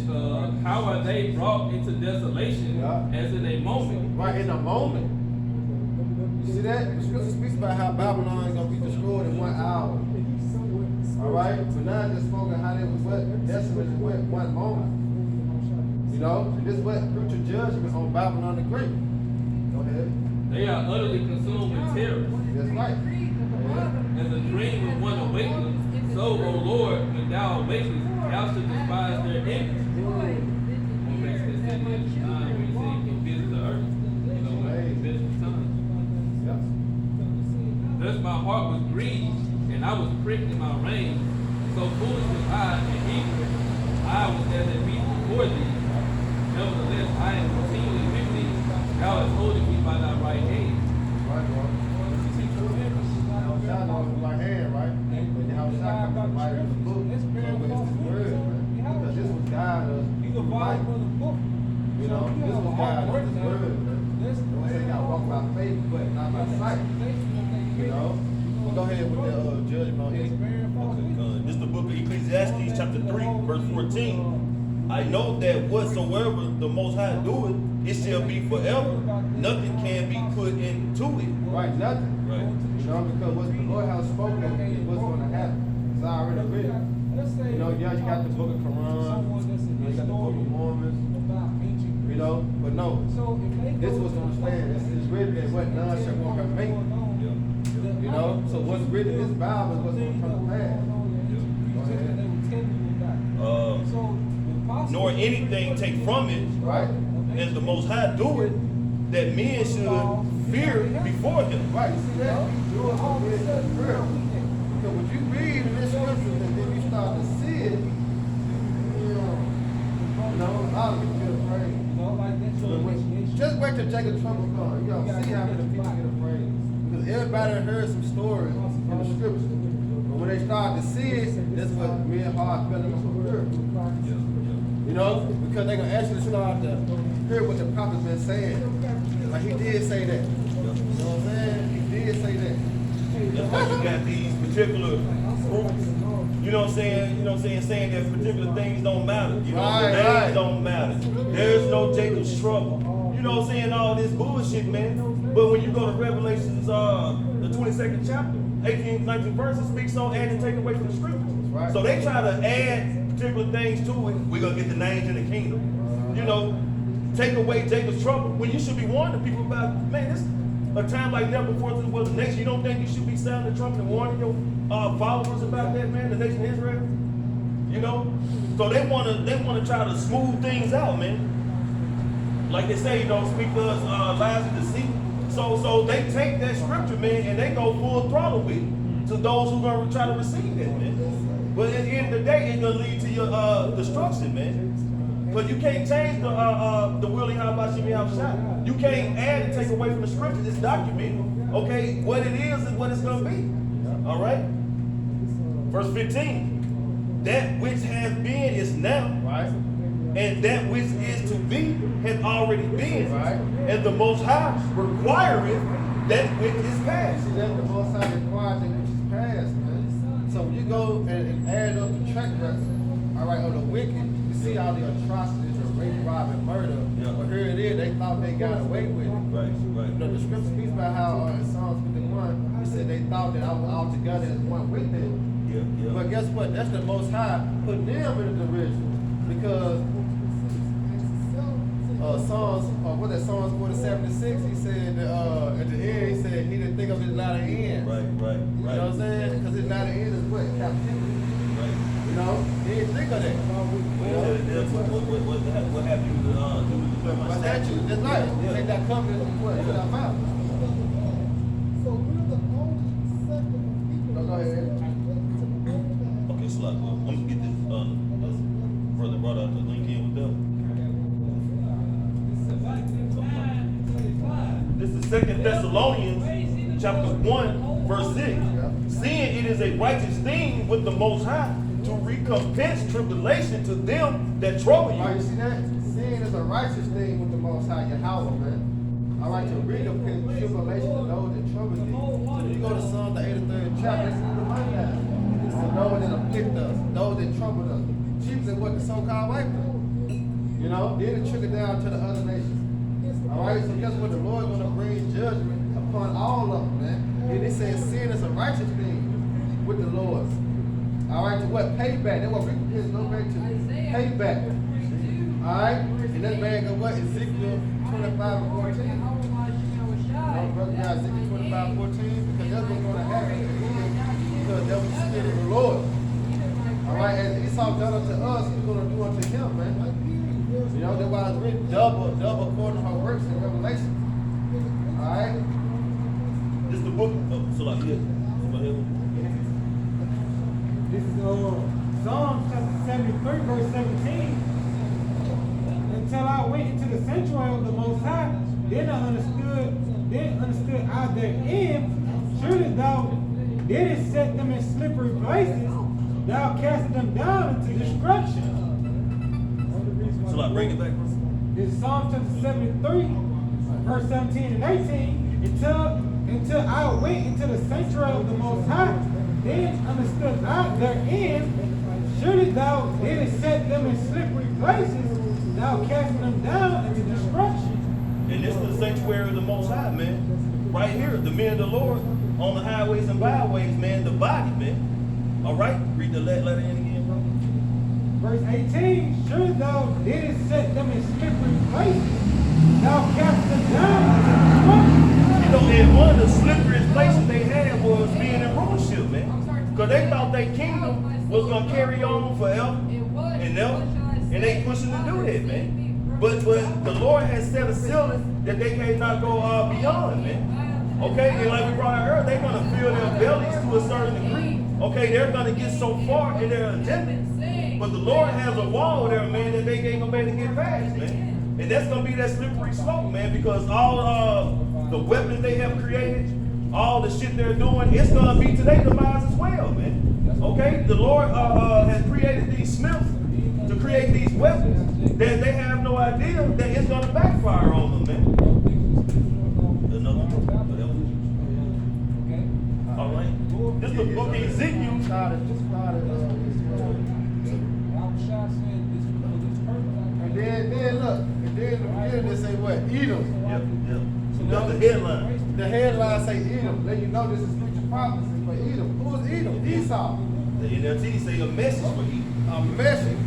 how are they brought into desolation as in a moment? Right in a moment. You see that? The scripture speaks about how Babylon is going to be destroyed in 1 hour. All right? But now it's just spoken how they was desolate in 1 moment. And this is what future judgment on Babylon the Great. Go ahead. They are utterly consumed with terror. That's right. Yeah. As a dream when one awakens, so, O Lord, when thou awakens, thou shalt despise their image. One makes this in the time when you say you can visit the earth. Like the best of times. Yeah. Thus my heart was grieved, and I was pricked in my reins. So foolish was I and ignorant. I was as a beast before thee. Nevertheless, I am continually with thee. Thou hast holding me by thy right hand. Right, bro. Y'all know it's my hand, right? But the house shot comes to write in the book. So it's this word, man. Because this was God us. He's a volume of the book. This was God us, this word, man. Don't say you gotta walk by faith, but not by sight. Well, go ahead with the judgment on it. This is the book of Ecclesiastes, chapter 3, verse 14. I know that whatsoever the Most High doeth, it shall be forever. Nothing can be put into it. Right, nothing. Right. Because what the Lord has spoken is what's going to happen. It's already written. You got the book of Quran, you got the book of Mormons, but no, this was going to stand. It's written that what none shall walk and make. You know, so what's written in this Bible is what's going to come to pass. Go ahead. Nor anything take from it, Right? as the Most High do it, that men should fear before him. Right, you see that? You do it for men to fear. So when you read in this scripture and then you start to see it, a lot of people get afraid. Just wait till Jacob trouble comes. You know, see how many people get afraid. Because everybody heard some stories in the scripture. But when they start to see it, that's what real hard feeling of fear. You know, because they're going to actually start to hear what the prophet's been saying. Like he did say that. You know what I'm saying? He did say that. That's why you got these particular groups, you know what I'm saying? You know what I'm saying? Saying that particular things don't matter. You know, Right, the names right. don't matter. There's no Jacob's trouble. You know what I'm saying? All this bullshit, man. But when you go to Revelations, the 22nd chapter, 18th, 19th verse, it speaks on add and take away from the scriptures. Right. So they try to add particular things to it. We're gonna get the names in the kingdom. You know, take away Jacob's trouble when you should be warning people about, man, this a time like that before there was a nation. You don't think you should be sounding the trumpet and warning your followers about that, man, the nation of Israel? You know? So they wanna try to smooth things out, man. Like they say, you know, speak to us lies and deceit. So they take that scripture, man, and they go full throttle with it to those who gonna try to receive that, man. But at the end of the day, it's gonna lead to your destruction, man. But you can't change the will of Yahweh Shemi Shai. You can't add and take away from the scriptures. It's documented. Okay, what it is what it's gonna be. All right. Verse 15. That which has been is now, Right? and that which is to be has already been. Right. And the Most High requireth that which is past. See, that's the most high required thing which is past, man. So when you go and add up the track record, all right, of the wicked, you see all the atrocities of rape, rob, and murder. Yeah. But here it is, they thought they got away with it. Right, You know, the scripture speaks about how in Psalms 51, it said they thought that I was all together as one with them. Yeah, But guess what? That's the Most High put them in the derision. Because Psalms 47:6, he said at the end, he said he didn't think of his latter end. Right. You know what I'm saying? Because his latter end is what? Captivity. Right. You know? He didn't think of that. You know? What have you to do to declare my My statute? statute, that's right. Yeah. Take that covenant and what? Put our mouth. Go ahead. Okay, so like, I'm gonna get this brother brought out the link in with them. This is 2 Thessalonians chapter 1, verse 6. Seeing it is a righteous thing with the Most High to recompense tribulation to them that trouble All right, you you. see that? Sin is a righteous thing with the Most High Yahweh, man. All right, to recompense tribulation to those that trouble thee. When you go to Psalm the 83rd chapter, this is the rundown. It's for those that afflict us, those that trouble us. Chiefs and what the so-called white people. You know, then it trickled down to the other nations. All right, so guess what? The Lord's going to bring judgment upon all of them, man. And it says sin is a righteous thing with the Lord. All right, to what? Payback. That's what recompense go back to. Payback. All right, and that man go what? Ezekiel 25:14. No, brother, yeah, Ezekiel 25:14, because that's what's going to happen to him, because that was the spirit of the Lord. All right, as Esau done unto us, he's going to do unto him, man. You know, that's why it's written double according to her works in Revelation. All right? This is the book. So like, yeah. Somebody else? This is Psalm chapter 73, verse 17. Until I went into the sanctuary of the Most High, then understood I their end. Surely thou didst set them in slippery places, thou castest them down into destruction. So like, bring it back. This is Psalm chapter 73, verse 17 and 18. Until I went into the sanctuary of the Most High, then understood I their end. Surely thou didst set them in slippery places, thou casting them down into destruction. And this is the sanctuary of the Most High, man. Right here, the men of the Lord on the highways and byways, man. The body, man. All right, read the letter in again, bro. Verse 18, surely thou didst set them in slippery places, thou cast them down into destruction. You know, and one of the slipperiest places they had was was being in rulership, man. Because they thought their kingdom was going to carry on forever and ever. And they pushing to do that, man. But the Lord has set a ceiling that they cannot go beyond, man. Okay, and like we brought out earlier, they're going to fill their bellies to a certain degree. Okay, they're going to get so far in their agenda. But the Lord has a wall there, man, that they ain't going to be able to get past, man. And that's going to be that slippery slope, man, because all the weapons they have created, all the shit they're doing, it's going to be to their demise as well, man. Okay, the Lord has created these smiths to create these weapons that they have no idea that it's going to backfire on them, man. Another whatever. All right. This is the book of Ezekiel. And then look, and then the beginning they say what? Edom. Yep. That's the headline. The headline say Edom. Let you know this is future prophecy for Edom. Who is Edom? Esau. The NLT say a message for you. A message.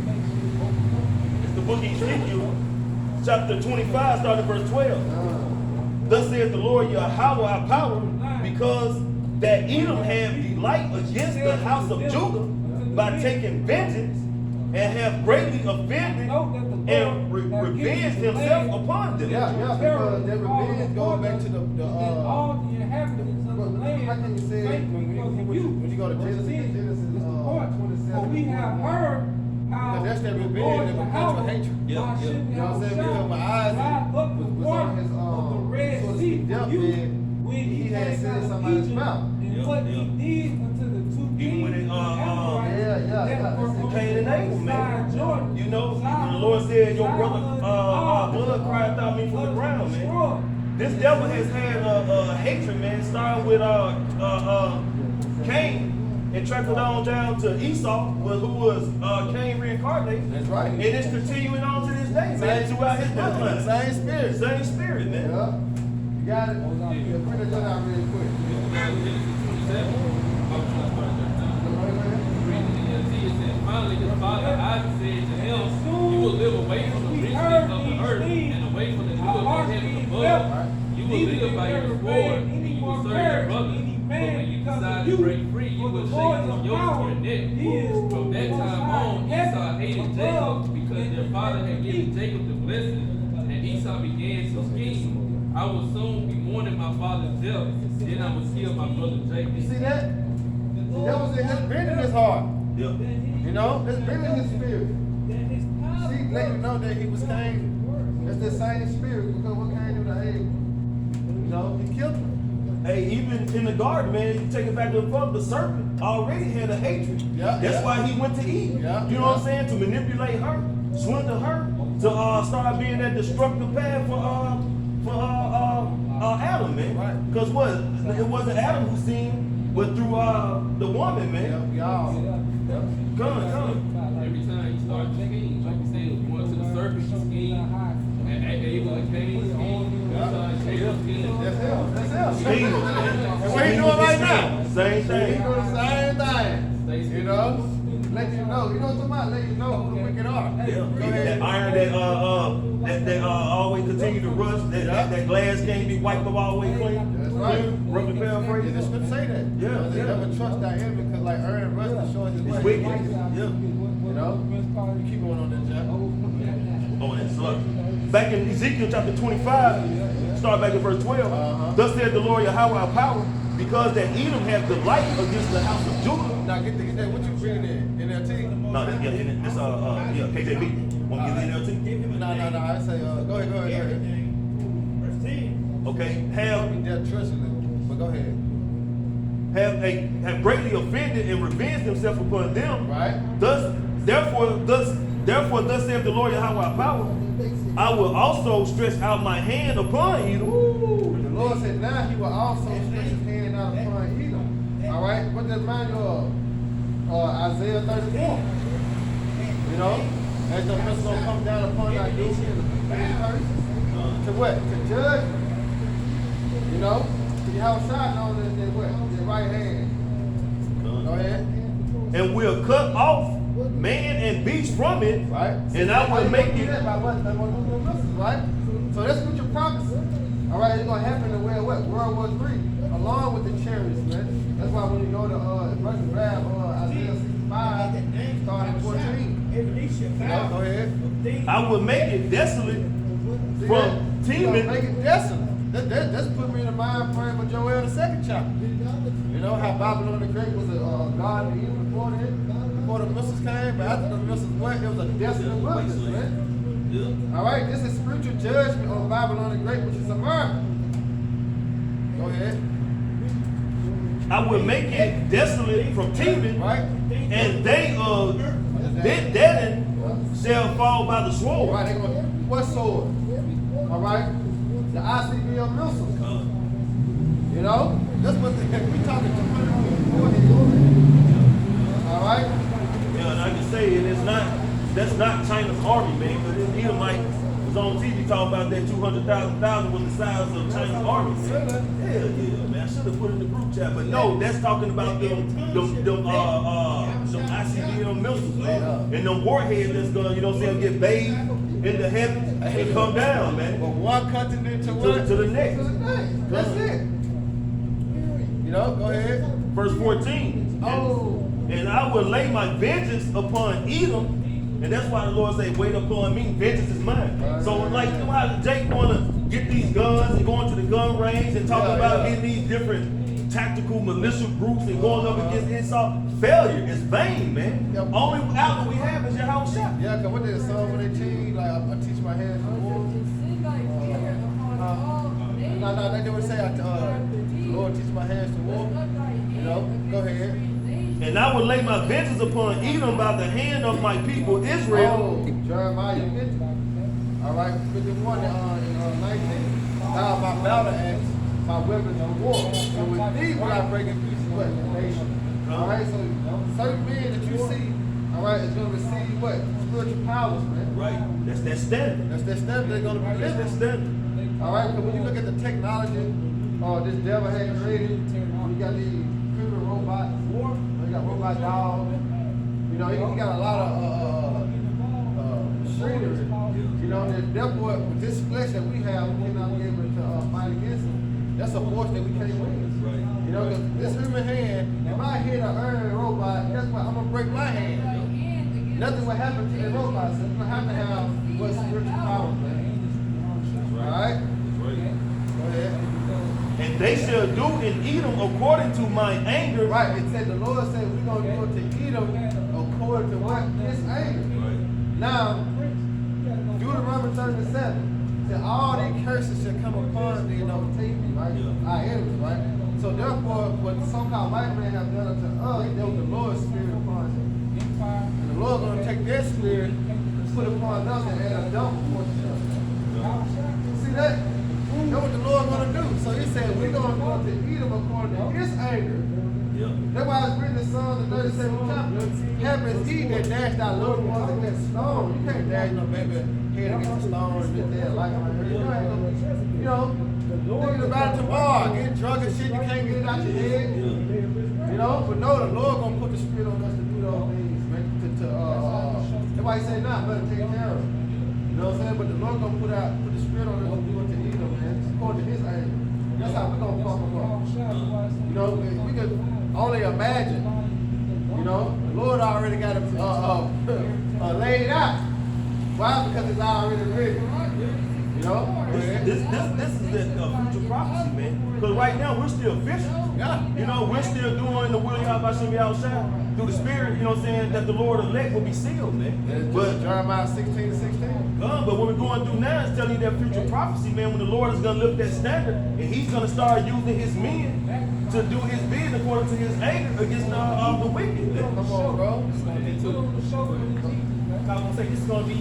It's the book of Ezekiel, chapter 25, starting verse 12. Thus saith the Lord Yahweh our power, because that Edom have delight against the house of Judah by taking vengeance, and have greatly offended and revenged himself upon them. Yeah, because that revenge goes back to all the inhabitants of the land. how can you say it when you go to Genesis 27? For we have heard how Because that's that revenge that becomes a hatred. Yeah. You know what I'm saying? Because my eyes was on his of the Red so to Sea speak, for depth you bed, when he had came said out of something out his Egypt, mouth. and what he did unto the two Even when kings it, of the Amorites yeah, that were that's on Cain and the Abel, side man. Jordan. You know, when the Lord said, your brother blood cried out me from the ground, man. This devil has had hatred, man, starting with Cain and trickled on down to Esau, who was Cain reincarnated. That's right. And it's continuing on to this day, man, throughout his bloodline. Same spirit. Same spirit, man. Yeah. You got it? Yeah, bring that out real quick. Genesis 27. I'm trying to start there now. Reading the NLT, it says, finally his father Isaac said to him, you will live away from the riches of the earth and away from the dew of the heavens above. You will live by your sword, and you will serve your brother. But when you decide to break free, you will shake his yoke to your neck. From that time on, Esau hated Jacob because their father had given Jacob the blessing, and Esau began to scheme. I will soon be mourning my father's death, then I will kill my brother Jacob. You see that? That was in his been in his heart. Yeah. You know, it's been in his spirit. See, let you know that he was Cain. That's the same spirit because what Cain do to Abel? You know, he killed him. Hey, even in the garden, man, you take it back to the front, the serpent already had a hatred. Yeah, That's yeah. why he went to Eve. Yeah, You know what I'm saying? To manipulate her, swindle her, to start being that destructive path for Adam, man. Right. Because what? It wasn't Adam who sinned, but through the woman, man. Y'all. Come. Every time you start to scheme, like you said, it was going to the serpent, you scheme, and Abel and Cain scheme, Esau and Jacob scheme. That's him. That's him. Scheme, man. And what he doing right now? Same He thing. doing the same thing. You know? Let you know. You know what I'm talking about? Let you know who the wicked are. Yeah. Go That ahead. iron that always continue to rust, that glass can't be wiped up all the way clean. That's right. Roughly Yeah, paraphrase. the script say that. Yeah, They yeah. never trust that enemy because like iron and rust is showing his It's way. wicked. Yeah. You know? You keep going on that, Jack. Oh, and so back in Ezekiel chapter 25, start back at verse 12. Thus said the Lord Yahweh our power, because that Edom hath delight against the house of Judah. Now get that. What you reading in NLT? No, this KJV. Want to get the NLT? No. I say go ahead. Okay. They're trusting it. But go ahead. Have greatly offended and revenged himself upon them. Right. Therefore, thus saith the Lord Yahweh our power, I will also stretch out my hand upon Edom. The Lord said now he will also stretch his hand out upon Edom. All right. What does remind you of? Isaiah 34. You know, as the person gonna come down upon our duty and the curse. To what? To judge. You know, you have a side on that what? Your right hand. Go ahead. And will cut off man and beast from it, Right. and I will make you it. that by what? By one of the verses, right? So that's what you're promising. All right, it's gonna happen in what? World War III, along with the chariots, man. That's why when you go to if I can grab Isaiah 65, starting at 14. Go ahead. I will make it desolate from You gonna make Teman. it desolate. That's put me in the mind frame of Joel the second chapter. You know how Babylon the Great was a god of evil before the missiles came, but after the missiles went, it was a desolate wilderness, man. Yeah. All right, this is spiritual judgment on Babylon the Great, which is America. Go ahead. I will make it desolate from Teman, Right? and they Dedan shall fall by the All sword. right, they're gonna what sword? All right, the ICBM missiles. You know, that's what we talking 200 years before here. All right. Yeah, and I can say that's not China's army, man, because this Edomite was on TV talking about that 200,000 was the size of China's army. Man. Hell yeah, man. I should have put it in the group chat, but no, that's talking about them ICBM missiles, man. And them warheads that's gonna, you know what I'm saying, get bathed into heaven and come down, man. From one continent to what? To the next. To the next. That's it. You know, go ahead. Verse 14. Oh. And I will lay my vengeance upon Edom. And that's why the Lord say, wait upon me, vengeance is mine. So like, you know how Jake wanna get these guns and go into the gun range and talk about getting these different tactical militia groups and going up against insult. Failure is vain, man. The only outlet we have is your house shot. Yeah, because what did the song when they teach, like, I teach my hands to war? No, they never say, Lord, teach my hands to war. You know, go ahead. And I will lay my vengeance upon Edom by the hand of my people Israel. Oh, Jeremiah, you get it? All right, 51 and 19. Thou my battle axe, my weapons of war. And with these will I break in pieces what? The nation. All right, so certain men that you see, all right, is going to receive what? Spiritual powers, man. Right. That's that standard. That's their standard they're going to be That's that living. standard. All right, because when you look at the technology this devil had created, you got these criminal robots, you got robot dogs, you know, you got a lot of machinery. You know, and therefore, with this flesh that we have, we cannot be able to fight against it. That's a force that we can't win. Right. You know, 'cause this human hand, if I hit an iron robot, guess what? I'm going to break my hand. Nothing will happen to the robot, so you're going to have what spiritual power, man. All right? That's right. Go ahead. And they shall do in Edom according to my anger. Right, it said the Lord said we're going to do it to Edom according to what? His anger. Right. Now, Deuteronomy 37 said all these curses shall come upon thee and overtake thee, right? Yeah. Our enemies, right? So therefore, what the so-called white man have done unto us, there was the Lord's spirit upon him. And the Lord going to take that spirit and put upon us and add a double portion of it. See that? That's what the Lord going to do. So he said, we're going to go to Edom according to his anger. Yeah. That's why it's written in Psalms, the 37th chapter. Happy is he that dashed our little ones against stone. You can't dash no baby head against a stone and get there like I'm here. You know, thinking about it tomorrow, getting drunk and shit, you can't get it out your head. You know, but no, the Lord going to put the spirit on us to do those things, man. That's why he say, nah, better take care of it. You know what I'm saying? But the Lord going to put the spirit on us to do it to Edom, man. According to his anger. That's how we're going to fuck them up. You know, we could only imagine. You know, the Lord already got it laid out. Why? Because it's already written. You know? This is the future prophecy, man. Because right now we're still fishing. Yeah. You know, we're still doing the will of Hashem outside through the Spirit. You know what I'm saying? That the Lord elect will be sealed, man. But Jeremiah 16:16. But what we're going through now is telling you that future prophecy, man. When the Lord is going to lift that standard, and He's going to start using His men to do His bidding according to His anger against the wicked. Come on, bro. I was gonna say this is gonna be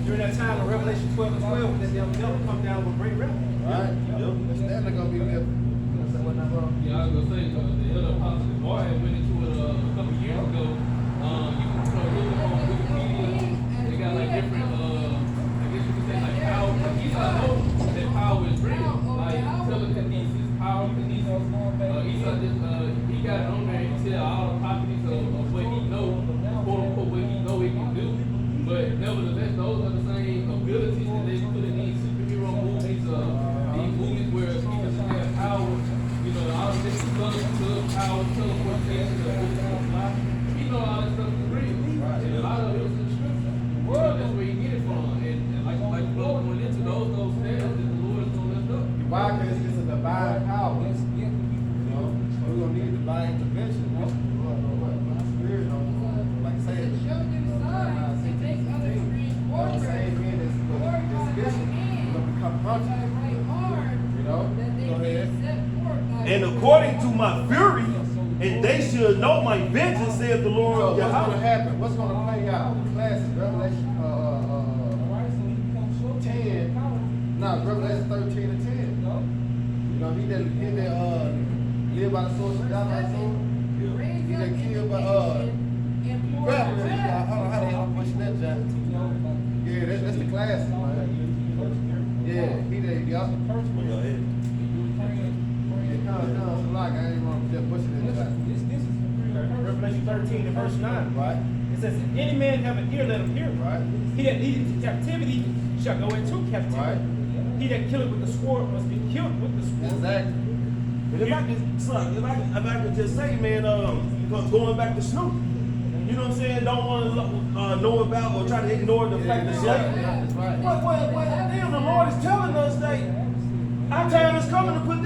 during that time of Revelation 12 and 12 when the devil come down with great wrath. Right? The standard gonna be different. Yeah, I was gonna say the other apostle Bar had went into it a couple years ago. You can look on Wikipedia. They got like different, I guess you could say like power. He's I know that power is real, like telekinesis, power kinesis. He got it on there. He tell all the properties of what he knows, quote unquote, what he know he can do. But nevertheless, those are the same abilities that they put in these superhero movies. These motherhood, power, teleportation, he know all that stuff is real. And a lot of it is in the scripture. That's where you get it from. And like the brother went into those stairs that the Lord is gonna lift up. Why? Because it's a divine power. You know, we're gonna need divine intervention. Spirit, like I said, you know, go ahead. And according to my fury, and they should know my vengeance, saith the So Lord what's going to Yahweh. happen? What's going to play out? Classes, Revelation 10, no, Revelation 13 and 10. You know, he that live by the sword, die by the sword. He that killed by grappling. How the hell pushing that jack? Yeah, that's the classic, man. Yeah, he that, y'all. Go ahead. I ain't wrong just pushing it back. This is Revelation 13 and verse 9. Right? It says, if any man have an ear, let him hear. Right. He that leadeth to captivity shall go into captivity. Right. He that killeth with the sword must be killed with the sword. Exactly. But if I could, son, if I could just say, man, going back to Snoop, you know what I'm saying? Don't want to know about or try to ignore the fact that slavery. That's right. Well, damn, the Lord is telling us that our time is coming to put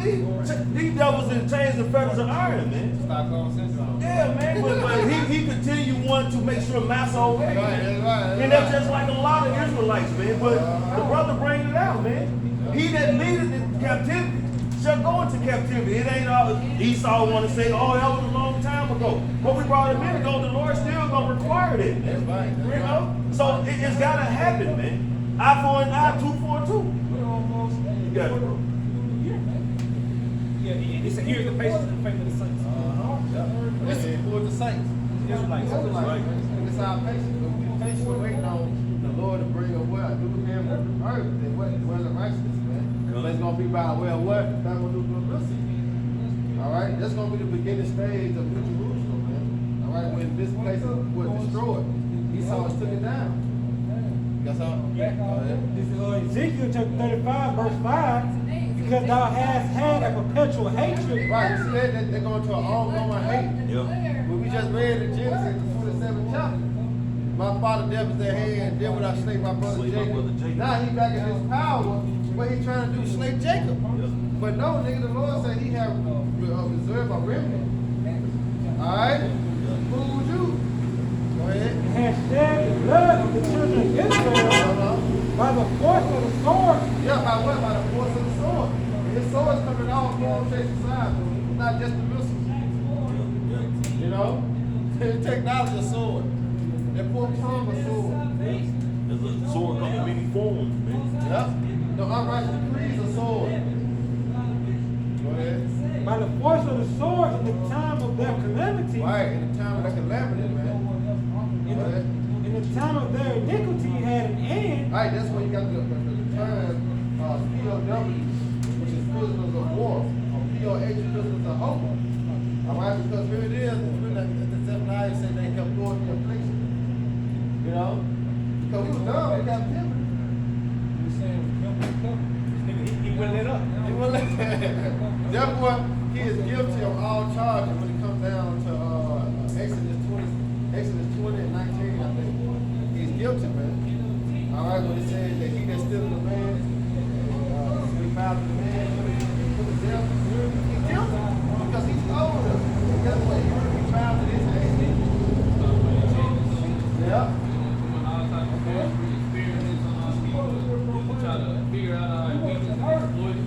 these devils in chains and fetters of iron, man. Stockholm syndrome. Yeah, man, but he continue wanting to make sure Massa obey. Right. And that's just like a lot of Israelites, man. But the brother bringing it out, man. He that leadeth in captivity shall go into captivity. It ain't all Esau want to say, oh, that was a long time ago. But we brought a minute ago, the Lord still gonna require that, man. That's right. You know? So it's gotta happen, man. Eye for an eye, tooth for a tooth. You got it, bro. Yeah, he said, here's the patience and the faith of the saints. Listen, who are the saints? Israelites. Israelites. And it's our patience. But we patiently waiting on the Lord to bring a what? New him of the earth. That what? Where's the righteousness, man? But it's going to be by way of what? Thermonuclear missile. All right? That's going to be the beginning stage of New Jerusalem, man. All right? When this place was destroyed, Esau took it down. That's all. This is Ezekiel chapter 35, verse 5. Because thou hast had a perpetual hatred. Right, you see that they're going to an ongoing hate. Yeah. When we just read in Genesis, the 27th chapter, my father dealt with their hand, then when I slay my brother Slay my Jacob. brother Jacob. Now he back in his power, what he trying to do, slay Jacob. But no, nigga, the Lord said he have reserved a remnant. Alright? Who would you? Go ahead. Has shed the blood of the children of Israel by the force of the sword. Yeah, by what? By the force of the sword. And his sword is coming off all chasing sides, it's not just the missiles. You know? It takes knowledge of sword. That poor tongue of sword. There's a sword come in many forms, man. Yep. The unrighteous decrees of sword. Go ahead. By the force of the sword in the time of their calamity. Right, in the time of the calamity, man. Go ahead. In the time of their iniquity had an end. Right, that's when you got the term POW, which is prisoners of war, or POH, prisoners of hope. All right, because here it is, the Zephaniah said they kept going to affliction. You know? Because we was done with captivity. He wouldn't let up. He wouldn't let Therefore, he is guilty of all charges when it comes down to Exodus 20 and 19, I think. He's guilty, man. All right, when it says that he that steals the man, we found the man, put the devil, he's guilty because he stole us. And guess what? He found it in his hand. Yeah. Doing all types of experiments on our people to try to figure out how we can exploit it.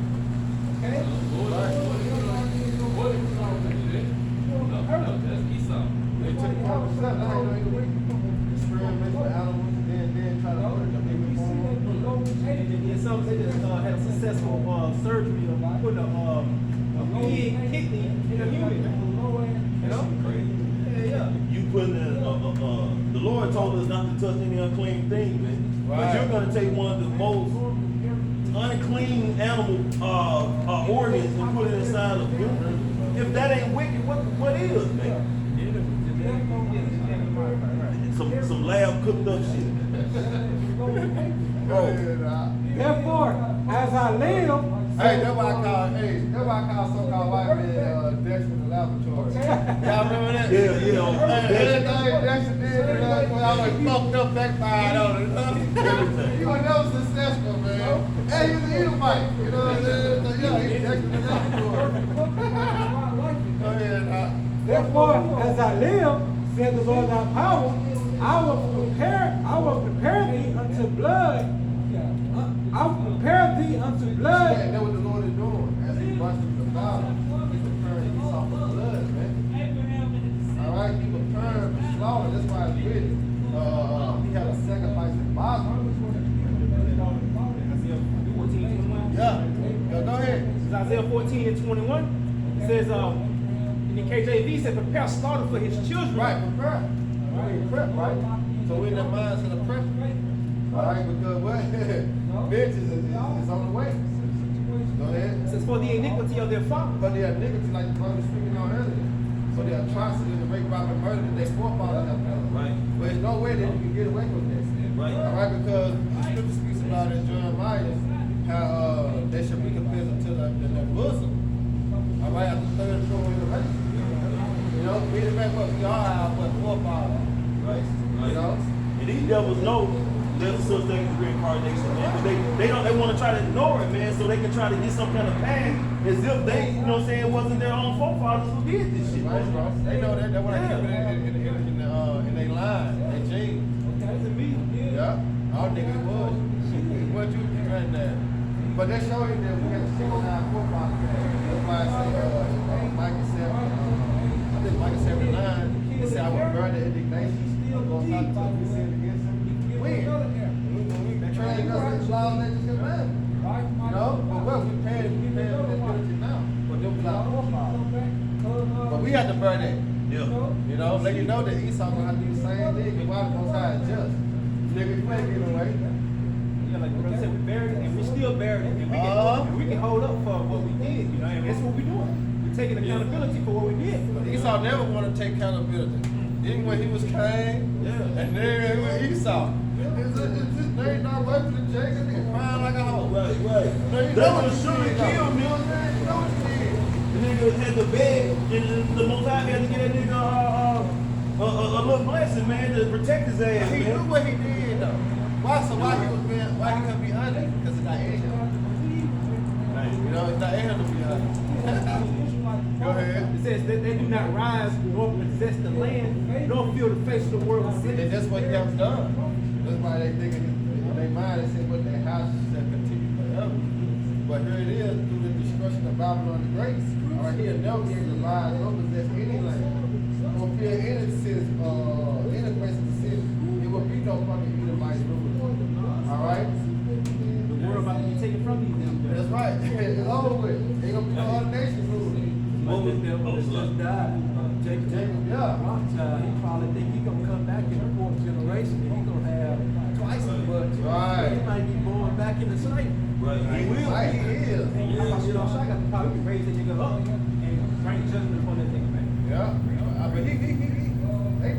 That's Esau. They took it upon themselves. That's how they do it. Experiment with animals, then try to put them in the form. And some they just had a successful surgery of putting a pig kidney in a human. You know? Yeah. You putting the Lord told us not to touch any unclean thing, man. But Right. you're gonna take one of the most unclean animal organs and put it inside of human. If that ain't wicked, what is, man? Some lab cooked up shit. Therefore, as I live, Hey, that's why I call so-called white men Dexter in the laboratory. Y'all remember that? Yeah. Everything Dexter did, I was fucked up, backfired on it. He was never successful, man. Hey, he's an Edomite. You know what I'm saying? So, yeah, he's Dexter in the laboratory. Go ahead, Therefore, as I live, said the Lord thy power, I will prepare thee unto blood. I will prepare thee unto blood. And that's what the Lord is doing. As he watches the battle, he's preparing Esau for blood, man. Alright, he preparing for slaughter. That's why it's written. He had a sacrifice in Basra. Yeah. Go ahead. This is Isaiah 14 and 21. It says, in the KJV, it says, prepare slaughter for his children. Right, prepare. Prep, right? So we're in the minds of the prep. Alright, because what? Vengeance is on the way. Go ahead. It says, for the iniquity of their fathers. But the iniquity, like the brother was speaking on earlier. For the atrocity, the rape, robbery, murder that they forefathers have done. Right. But there's no way that you can get away from this. Right. Alright, because the scripture speaks about in Jeremiah how they should be compared to the bosom. Alright, after the third and fourth generation. You know, we back what we are our forefathers. Right. You know? And these devils know there's such thing as reincarnation, man. But they want to try to ignore it, man, so they can try to get some kind of pass as if they, you know what I'm saying, wasn't their own forefathers who did this shit. Right, bro. They know that. That's what I keep it in their line, their genes. Yeah. All niggas was. What you right there? But they show you that we have 69 forefathers. That's why I say Micah 7, I think Micah 79, he said I will burn the indignation. Gonna talk to we sin against him. When we train us in laws, they just get mad. You know? But what we paying for this penalty now. But them was our forefathers. But we have to burn that. Yeah. You know, let you know that Esau gonna have to do the same thing, and why the Most High is just. Nigga, you ain't getting away. Yeah, like the brother said, we buried it, and we still buried it, and we can hold up for what we did, you know, and that's what we're doing. We're taking accountability for what we did. But Esau never wanted to take accountability. Even when he was Cain, and then with Esau. Is this name not working to Jacob? Nigga crying like a hoe. Right. No, you They know would what have you surely did, killed though. me. You know what you did. The nigga had to beg, and the Most High had to get that nigga a little blessing, man, to protect his ass, He knew man. what he did though. Why he couldn't be honest? Because it's not in him. You know, it's not in him to be honest. Go ahead. It says that they do not rise nor possess the land, nor fill the face of the world with And sin. that's what he has done. That's why they think in their mind they say what their house shall continue forever. But here it is through the destruction of Babylon the Great. Alright, he'll never be able to rise nor possess any land. Or fill any cities, any place of the city. It will be no fucking Edomite rule. Alright? The world about to be taken from these damn That's right. It's over with. Ain't gonna be no other nation ruling. But this devil that just died, Jacob, Yeah. Rothschild, he probably think he gonna come back in the fourth generation and he gonna have twice as much. Right. He might be born back in the slavery. Right. He will. Right, he is. How about you know, so I got the power to raise that nigga up and bring judgment upon that nigga, man. Yeah. I mean,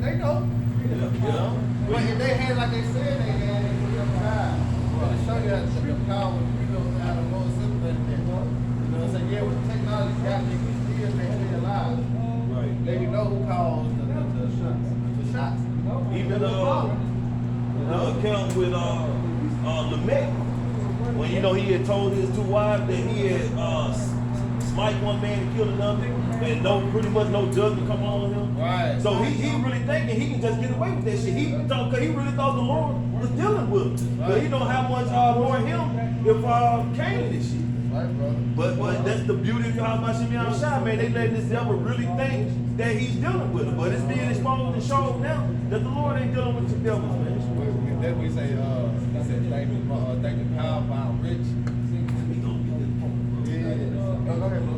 they know. You know? But if they had like they said they had, they put them aside. But to show you that the power of people out of more simple than that. You know what I'm saying? Yeah, with the technology got they can still stay alive. Right. They know who caused the shots. Even the account with Lamech, when you know he had told his two wives that he had smite one man and killed another, and pretty much no judgment come on him. Right. So he really thinking he can just get away with that shit. Cause he really thought the Lord was dealing with him. But he know how much more him if Cain and this shit. Right, brother. But that's the beauty of Yahweh Shemiah Shai, man. They letting this devil really think that he's dealing with him. But it's being exposed and shown now that the Lord ain't dealing with the devils, man. Then we say, he said, thank you, power, bound, rich. Yeah. Go ahead, bro.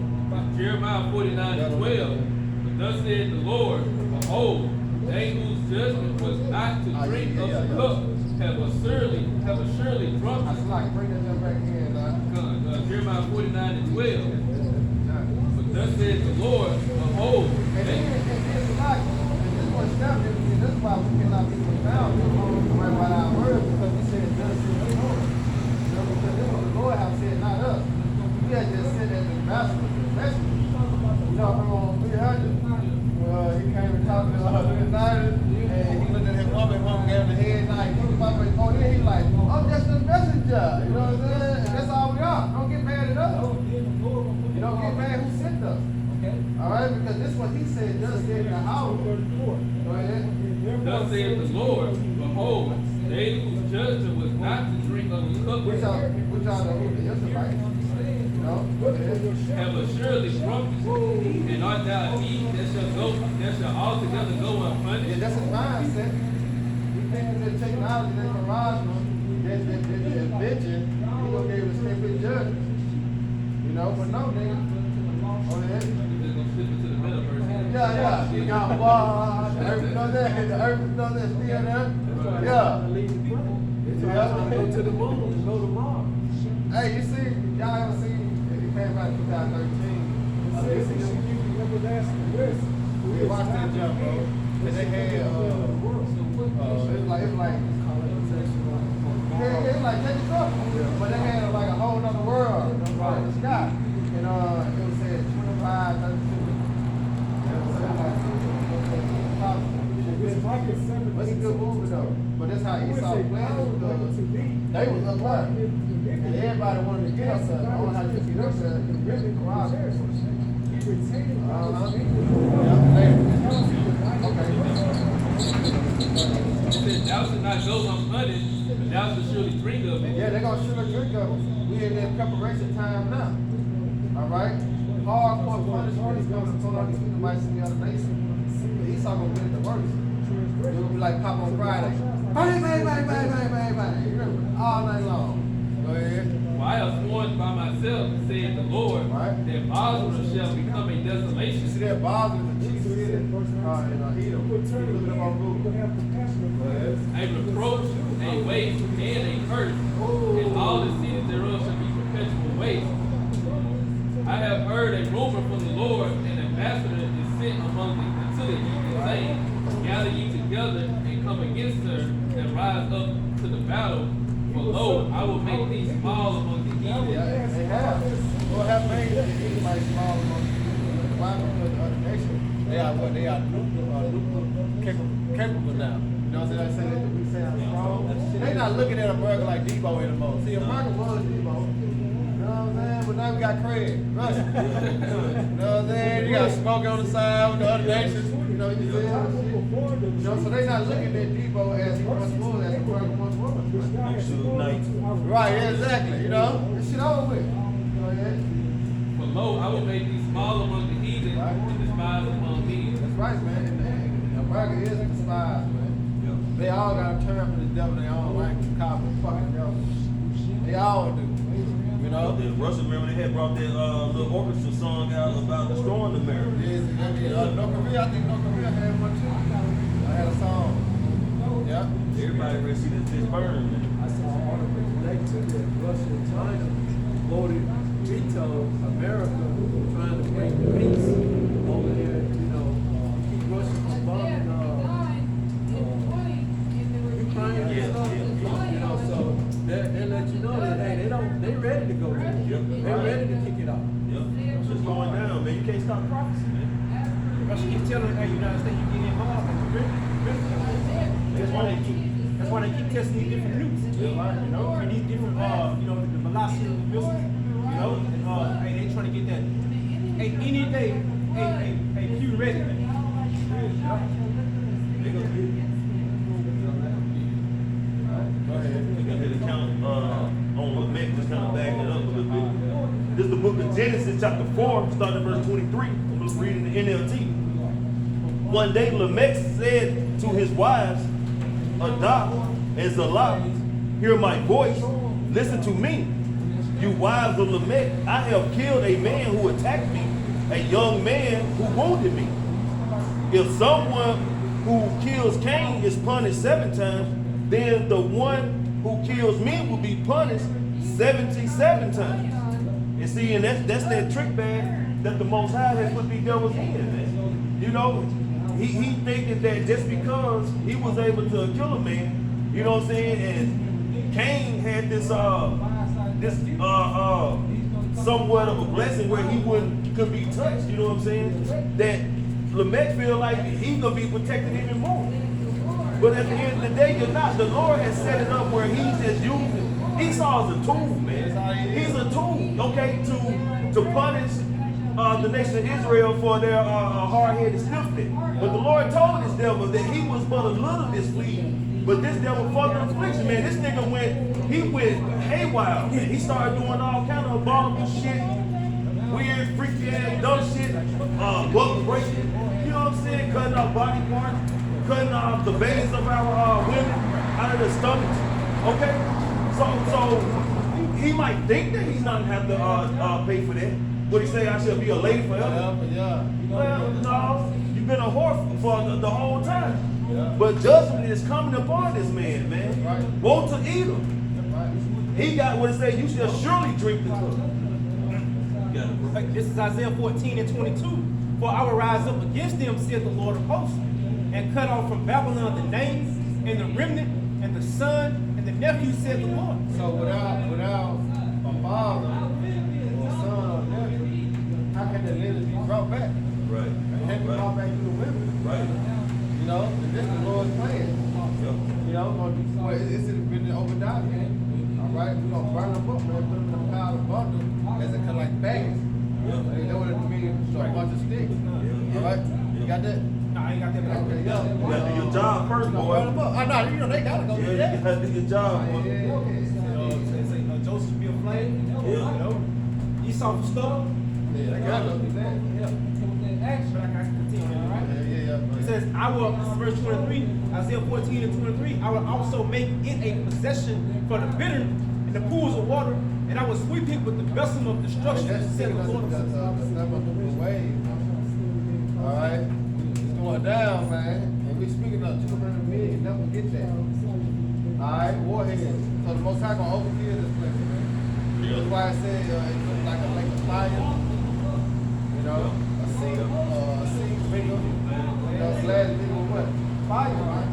Jeremiah 49 and 12. But thus said the Lord, behold, they whose judgment was not to drink of the cup have assuredly drunk I it. said, like, bring that jump back in, Jeremiah 49 and 12. But thus said the Lord, behold, And they it's like, and this one step, and this is why we cannot be confounded right by our words, because we said, thus said the Lord. You know, because this was the Lord have said, not us. We had just said as ambassadors, especially. You know, united, and he looked at his woman, woman gave him the head nod. He was about to, oh, then he like, I'm just a messenger. You know what I'm saying? And that's all we are. Don't get mad at us. You don't get mad who sent us. All right, because this is what he said, just said in the house. Go ahead. Thus saith the Lord, behold, they whose judgment was not to drink of the cup Which are the Israelites. You know? Go ahead. have assuredly drunken, and art thou eat that shall altogether go Yeah, unpunished? that's his mindset. He thinks that technology, that mirage, that invention, he gonna be able to step in judgment. You know, but no, nigga. Go ahead. We're just gonna slip into the metaverse. Yeah. You got the earth know that. The earth know that still there. Yeah. Go to the moon and go to Mars. Hey, you see, y'all ever seen, if you came back in 2013, we watched that jump, bro. And they had, it was like, it's like take a truck. But they had like a whole other world in the sky. And it was said 25, 32. That's a good movie though. But that's how Esau played because they was up there. And everybody wanted to get up there. I don't know how you get up there. You really come out there. It said, thou shalt not go unpunished, but thou shalt surely drink of it. Yeah, they're gonna surely drink of it. We in that preparation time now. All right? Hardcore punishment is coming to pull on the Edomites and the other nations. Esau gonna get it the worst. It will be like Pop on Friday. Bang, bang, bang, bang, bang, bang, bang. You remember? All night long. Go ahead. For I have sworn by myself, saith the Lord, Right. that Basra shall become a You see desolation, that Bob is the chief city in Edom. You look it up on Google. Go ahead. a reproach, a waste, and a curse, and all the cities thereof shall be perpetual waste. I have heard a rumor from the Lord, an ambassador is sent to the heathen, saying, gather ye together and come against her, and rise up to the battle. For lo, I will make thee small among the heathen. Yeah, they have. Well, have made Edomite small among the Bible because the other nations, they are what? They are capable now. You know what I'm saying? That we say I'm strong. They're not looking at America like Debo anymore. See, America was Debo. You know what I'm saying? But now we got Craig. Russell. You know what I'm saying? You got Smoke on the side with the other nations. You know, you see? You know, so they're not looking at Debo as he once was, as America once was. Right, yeah, exactly. You know? This shit over with. Go ahead. For lo, I will make thee small among the heathen, and despised among me. That's right, man. And America is despised, man. They all got to turn from the devil. They all like to call the fucking devil. They all do. You know? Russia, remember they had brought that little orchestra song out about destroying America. Yes, North Korea, I think North Korea had one too. I had a song. Yeah. Everybody ready to see this bitch burn, man. I saw an article today too that Russia and China voted veto America trying to bring peace over there, you know, keep Russia from bombing Ukraine and stuff. You know, so they let you know that hey, they ready to go there. They're ready to kick it off. Yep. It's just going down, man. You can't stop prophecy, man. Russia keep telling the United States you get involved. That's why they keep testing these different nukes. You know, and these different, you know, the velocity of the missiles. You know, and they trying to get that. Hey, any day, hey, Pew ready. Go ahead. We got to count on what Mick just kind of bagging it up a little bit. This is the book of Genesis, chapter 4, starting at verse 23. I'm just reading the NLT. One day Lamech said to his wives, Adah and Zillah, hear my voice, listen to me. You wives of Lamech, I have killed a man who attacked me, a young man who wounded me. If someone who kills Cain is punished 7 times, then the one who kills me will be punished 77 times. And see, and that's that trick bag that the Most High has put these devils in, man. You know, he thinking that just because he was able to kill a man, you know what I'm saying, and Cain had this somewhat of a blessing where he could be touched, you know what I'm saying, that Lamech feel like he's gonna be protected even more. But at the end of the day, you're not. The Lord has set it up where he's just using. Esau's a tool, man. He's a tool, okay, to punish the nation of Israel for their hard-headed stiff-neck. But the Lord told this devil that he was but a little displeased. But this devil fucked the affliction, man. This nigga went haywire, man. He started doing all kind of abominable shit, weird, freaky ass, dumb shit, buck breaking. You know what I'm saying? Cutting off body parts, cutting off the veins of our women out of their stomachs. Okay, so he might think that he's not gonna have to pay for that. What he say? I should be a lady forever. Well, no, you've been a whore for the whole time. But judgment is coming upon this man, man. Right. Woe to Edom. He got what it say. You shall surely drink the cup. This is Isaiah 14 and 22. For I will rise up against them, saith the Lord of hosts, and cut off from Babylon the name and the remnant and the son and the nephew, saith the Lord. So without a father or a son or nephew, how can the leaders be brought back? Right. They can't be brought back to the women. Right. You know, and this is the Lord's plan. You know, it's been Obadiah. All right, we're gonna burn them up, man, put them in a pile of bundles as it kind of like bags. They know what it means, so a bunch of sticks. All right, you got that? No, I ain't got that. Okay, You gotta do your job first, boy. Burn them up. I know, you know, they gotta go Yeah, do you that. gotta do your job, boy. Joseph be a flame. Yeah. You know, Esau for stubborn. Yeah, they gotta go do that. But I can continue, all right? Yeah. It says, I will, this is verse 23, Isaiah 14 and 23, I will also make it a possession for the bitter in the pools of water, and I will sweep it with the vessel of destruction, That's said the Lord. the step of the wave. All right, it's going down, man. And we speaking of 200 million, never get that. All right, warheads. So the Most High gonna overkill this place, man. That's why I said it looks like a lake of fire. You know, a sea finger. You know, last video what? Fire, right?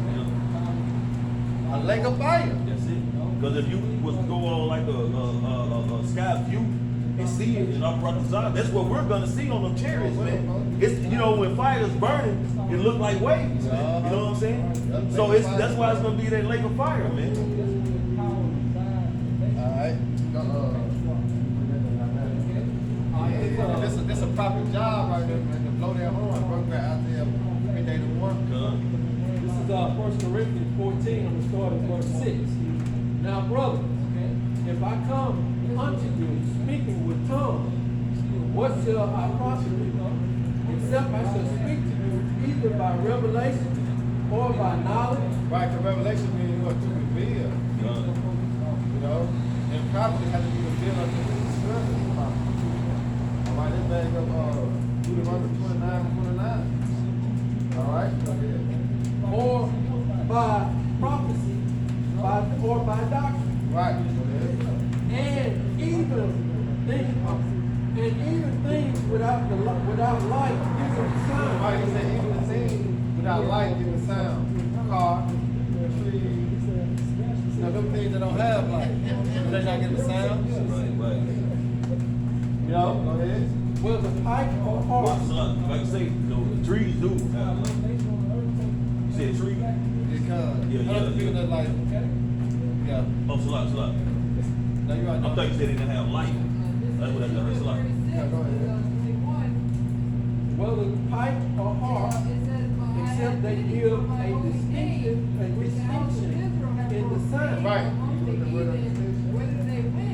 A lake of fire. That's it. Because if you was to go on like a sky view and see it in our brother's eye, that's what we're gonna see on them chariots, man. It's, you know, when fire is burning, it look like waves, man. You know what I'm saying? So that's why it's gonna be that lake of fire, man. This a proper job right there, man. To blow that horn, work back out there, midday to one. This is 1 Corinthians 14, I'm going to start at verse 6. Now, brothers, if I come unto you speaking with tongues, what shall I profit you? Except I shall speak to you either by revelation or by knowledge. Right, the revelation means what to reveal. You know, and prophecy has to be revealed unto the servant. All right, this bag of Deuteronomy 29. All right, go ahead. Or by prophecy, or by doctrine. Right, go ahead. And even things without light giving sound. Right, he said even the things without light giving sound. Car, trees. You know, them things that don't have light. They're not giving sound. You know, go ahead. Whether pipe or harp. Like I say, the trees do. You said tree? Because Yeah, other people that like, yeah. Oh, Salah. No, you're right. I thought you said they didn't have light. That's what I heard, Salah. Yeah, go ahead. Whether pipe or harp, except they give a distinction in the sound. Right.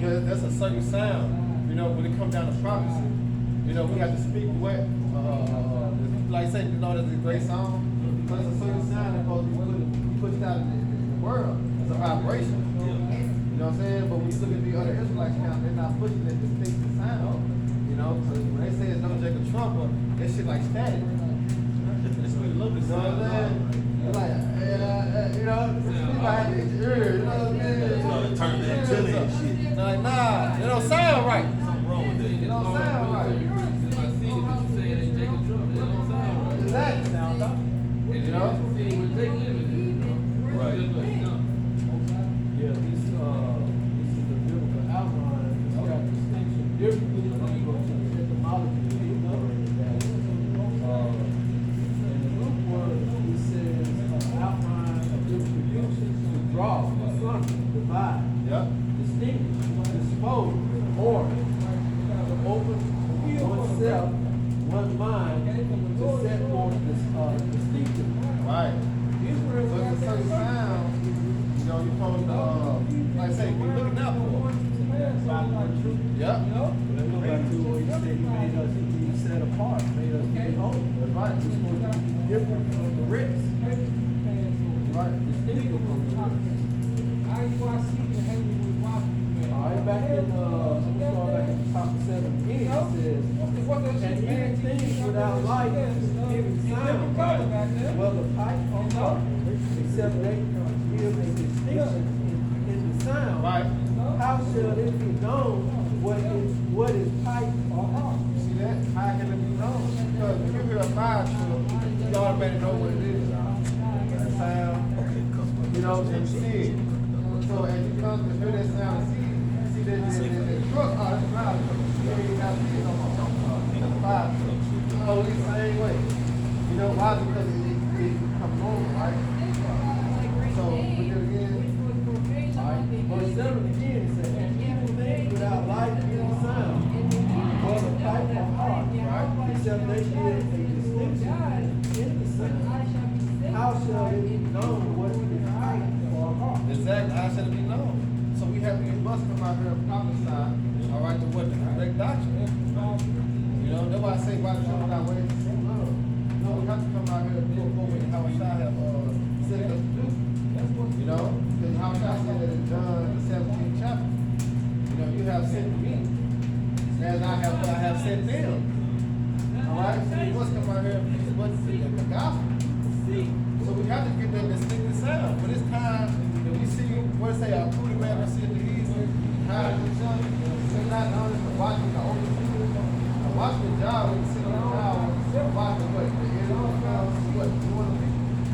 Yeah, that's a certain sound. You know, when it comes down to prophecy, you know, we have to speak what, like say, you know, there's a great song, but it's a certain sound that supposed to be pushed out in the world. It's a vibration. You know what I'm saying? But when you look at the other Israelites now, they're not pushing that distinctive sound. You know, so when they say it's no Jacob Trumper, that shit like static. You know what I'm saying? They're like, you know, it's like, you know what I mean? Turn the antenna and shit. Like, nah, it don't sound right. Something wrong with that. It don't sound right. If I see it, but you say it ain't Jacob Trump, it don't sound right. Exactly. You know? See it with Jake Living, you know? Right. Yeah, this is the biblical outline. It's got distinction differently from the etymology of the word that stay holy. That's right. It's supposed to be different from the rest. Right. Distinctive from the rest. All right, back in, I'm gonna start back at the top of 7 again, it says, and anything without light is giving sound, whether pipe or harp, except they give a distinction in the sound. Right. How shall it be known what is pipe or harp? See that? How can it be known? Because if you hear a fire truck, you already know what it is. That sound, you know, and see it. So as you come to hear that sound and see the truck, oh, that's a fire truck. You ain't got to see it no more. That's a fire truck. Police same way. You know why? Because it comes on, right? So, we do it again. Verse 7 again, it says, and anything without light giving sound, whether pipe or harp, right? Except they give a distinction in the sound. How shall it be known what is pipe or harp? Exactly. How should it be known? So we have to get must come out here and prophesy, all right, to what the correct doctrine. You know, that's why I say why the children not waiting to see love. No, we have to come out here and do what how I have said us to do. You know, because how I said that in John the 17th chapter. You know, you have sent me, as I have sent them. All right, so we must come out here and preach what's the gospel. So we have to get that distinctive sound. But it's time that we see, what say, a prudent man that see the easy, hide himself. It's not honest to watch the older people. Watch the job when you sit on the job, watch the what? The end of the job, what? You want to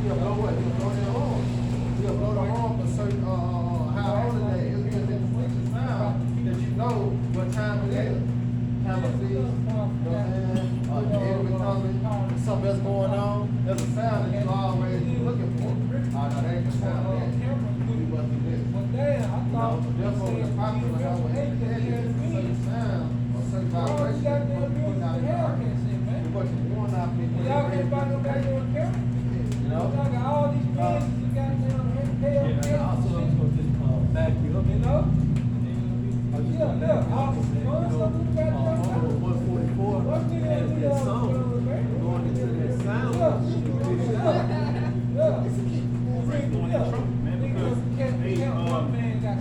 he'll blow what? He'll blow their horn. He'll blow the horn for certain high holiday. It'll be a distinction sound that you know what time it is. Time of feast, you know what I'm saying? The enemy coming, something else going on. There's a sound that you always be looking for. Now that ain't the sound that we must be this. You know, therefore the prophet will have a certain sound or certain vibration that we put out in the earth. What you want out of people. You know? And also, I'm going to just back you up. I just gonna back you up and say, you know, on 144, as that song, going into that sound, you pick it up.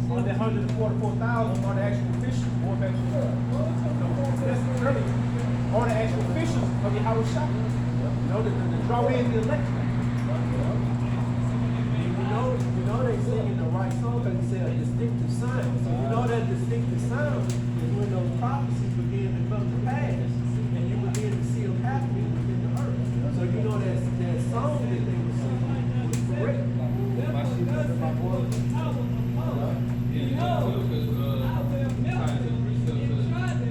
On that 144,000 are the actual officials, going back to that's earlier. All the actual officials of the Howard Shop. You know, the draw in the election. You know they singing the right song because they say a distinctive sound. So you know that distinctive sound is when those prophecies begin to come to pass and you begin to see them happening within the earth. So you know that song that they were singing was correct. My sheep under my voice.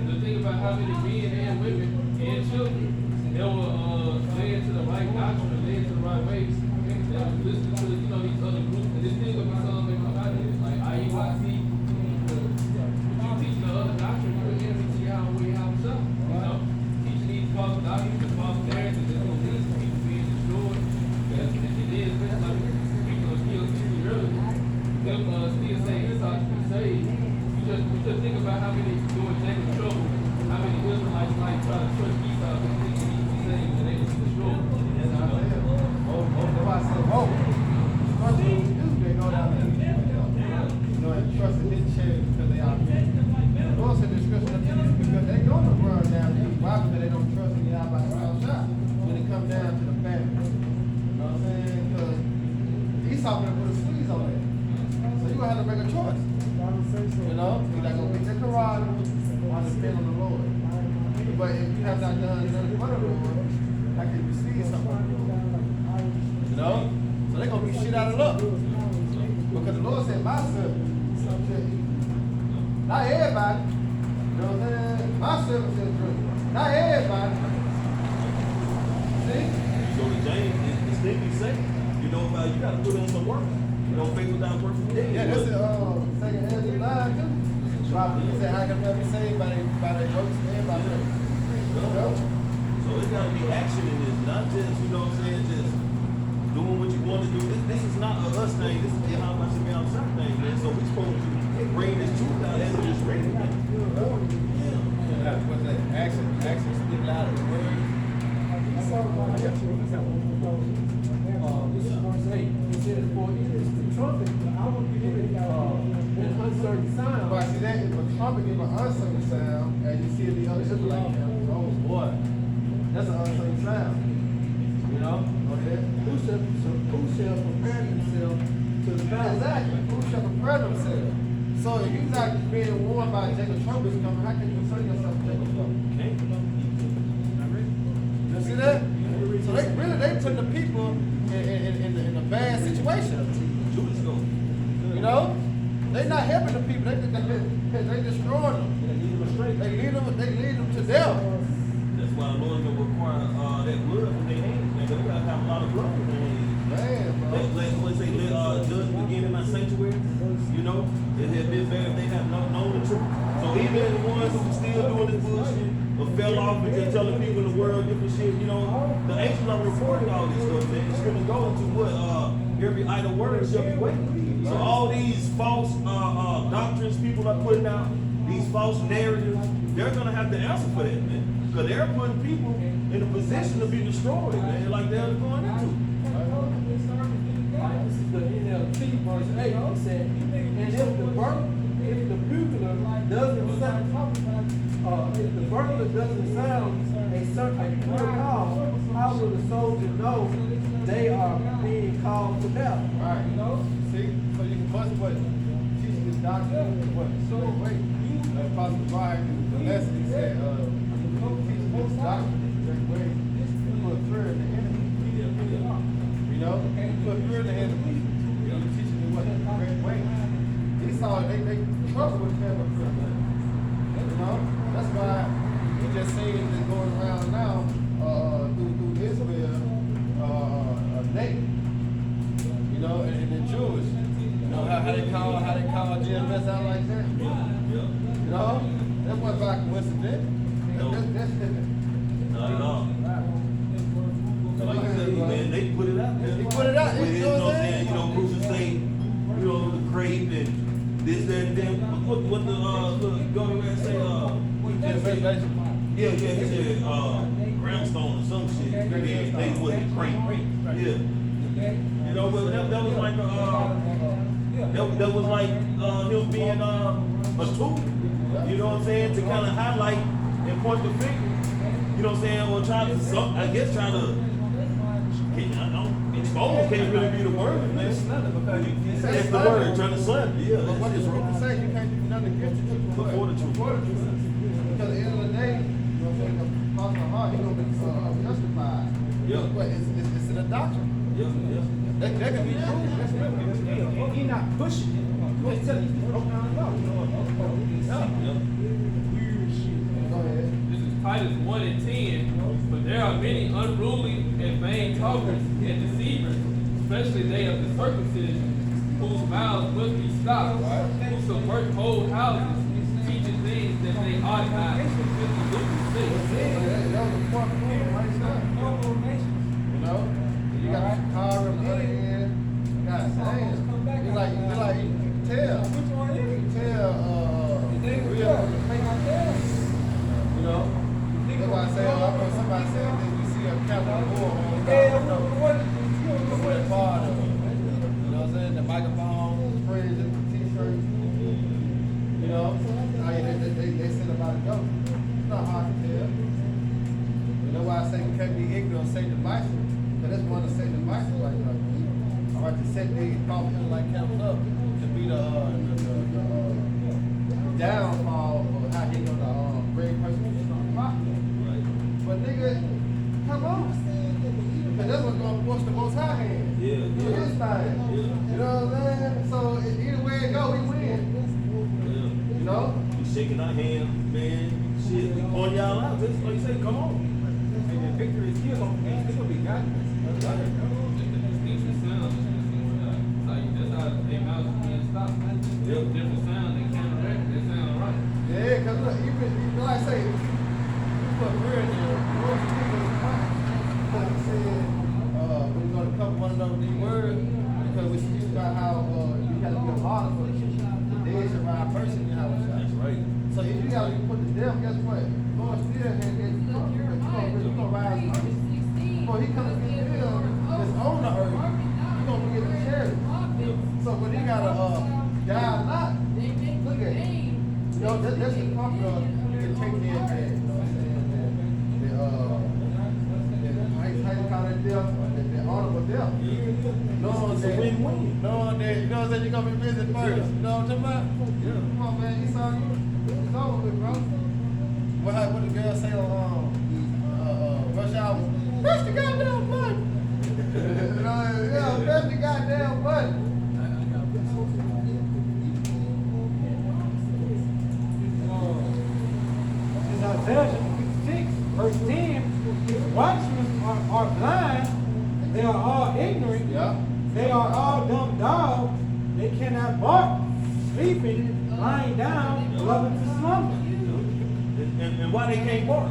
The thing about how many men and women and children they were led to the right doctrine, led to the right ways. They were listening to these other groups. And this thing will be something about it, like IUIC. You teach the other doctrine, you're an enemy to Yahweh Himself. You know, teaching these false doctrines and false narratives is going to lead to people being destroyed. Because it is like people are still teaching earlier. Them still saying Esau to be saved. You just think about how many doing Jacob trouble, how many Israelites like try to trust Esau and think he needs to be saved and they will be destroyed. That's why I said, trust what we do, they go down there. You know, and trust in his church because they are here. The Lord said the scripture because they're going to run down here. Why? Because they don't trust in Yahweh outside when it comes down to the family. You know what I'm saying? Because Esau going to put a squeeze on it. So you're going to have to make a choice. You know? You're not going to pick your karate or depend on the Lord. But if you have not done nothing for the Lord, how can you receive something? You know? So they're going to be shit out of luck. Because the Lord said, my servant, not everybody. You know what I'm saying? My servant is true. Not everybody. See? So the James is simply saying, you know, you got to put on some work. You know, faith without works is dead. Yeah, that's the second Ezra 9 too. He said, how can man be saved by their works and by faith? You know? So it's got to be action in this, not just, you know what I'm saying, just doing what you want to do. This is not a us thing. This is the how much to be outside thing, man. So we're supposed to bring this truth out as just reading it. What's that? Action speak louder than words. This is verse 8. It says, for it is the trumpet, an uncertain sound. But see that if a trumpet give an uncertain sound, and you see the other Israelite camp, oh boy, that's an uncertain sound. You know? Okay. Who shall prepare himself to the battle? Exactly. Who shall prepare themselves? So if you're not being warned by Jacob trumpets coming, how can you concern yourself with Jacob trumpets? You see that? So they put the people in a bad situation. You know? They not helping the people. They destroying them. They lead them to death. That's why the Lord will require that blood from their hands, man. They gotta have a lot of blood from their hands. Man, bro. Let judge begin in my sanctuary. You know, it had been bad if they have known the truth. So even the ones who still doing this bullshit or fell off and just telling people in the world different shit, you know, the angels are reporting all these stuff, man. It's gonna go into what every idle word shall be weighted. So all these false doctrines people are putting out, these false narratives, they're gonna have to answer for that, man. Because they're putting people in a position to be destroyed, man, like they're going into. This is the NLT verse 8. It said, and if the bugler doesn't sound, if the burglar doesn't sound a certain clear call, how will the soldier know they are being called to battle? Right. See? So you can bust what? Teach this doctrine. What? So wait. Apostle Brian, the lesson he said, teach this doctrine this way. You put fear in the enemy. You know? You put fear in the enemy. You know, teaching them what? The correct way. He saw they trouble with them. You know? That's why we just seen this going around now through Israel, Nate. You know, and the Jewish. You know how they call GMS out like that? You know? That wasn't by coincidence. No. That's Not at all. Like you said, man, they put it out there. They put it out there, You know what I'm saying? You know, Bruce is saying, you know, the crepe and this, that, and then. What the government say? Yeah, he said Gramstone or some shit. They wasn't crepe. Yeah. You know, but that was like that was like him being a tool. You know what I'm saying? To kind of highlight and point the finger. You know what I'm saying? Or try to, I guess, try to. Expose can't really be the word, man. It's the word, trying to slander, yeah. But what is wrong to say? You can't do nothing against the truth. Before the truth. Because at the end of the day, you know what I'm saying, the Apostle Heart, he's going to be justified. Yeah. But it's in the doctrine. Yeah. That can be true. He's not pushing it. He's telling you, broke down the law. Go ahead. This is Titus 1:10. But there are many unruly and vain talkers and deceivers, especially they of the circumcision, whose mouths must be stopped, who subvert whole houses, teaching things that they ought not, and Lucas 6. That was the point of it right there. You know? You got the car on the other end. God damn. It's like you can tell. You can tell real from the fake. You know? That's why I say, I heard somebody saying that you see a Captain Bull on the part of it. You know what I'm saying? The microphone, the fridge, the t-shirt. You know? They said about it go. It's not hard to tell. You know why I say you can't be ignorant of Satan's devices? Because that's one of Satan's devices right now. All right, to set the false like camps up to be the downfall of how he gonna bring persecution on the prophet. But nigga, come on. Because that's what's going to force the Most High hand. Yeah. Do his thing. You know what I'm saying? So either way it go, we win. You know? We shaking our hands, man. Shit, we pulling y'all out. Just like you say, come on. And the victory is here. It's going to be God. Distinction sound. That's how their mouths are being stopped. Different sound, they counteract, they sound right. Yeah, because look, even like I say, you put real in there, most people like you said, we're going to cover one of these words because we speak about how you got to be a model for the dead shall rise person in how it's That's right. So if you got to put the devil, guess what? Lord still has you're going to rise first. he comes to get them, it's on the earth, he gonna get the charity. So when he got a die not, look at it. You know, that's the popular, you can take that, you know what I'm saying, how you call that death, the honorable death. Knowing that, knowing that, you know what I'm saying, you're gonna be busy first. You know what I'm talking about? Yeah. Come on, man, you saw you. It's over with, bro. What the girl say on Rush Hour? Press the goddamn button. You know, yeah, press the goddamn button. It's Isaiah 56, verse 10. Watchmen are blind, they are all ignorant, Yeah. they are all dumb dogs, they cannot bark, sleeping, lying down, loving to slumber. And why they can't bark?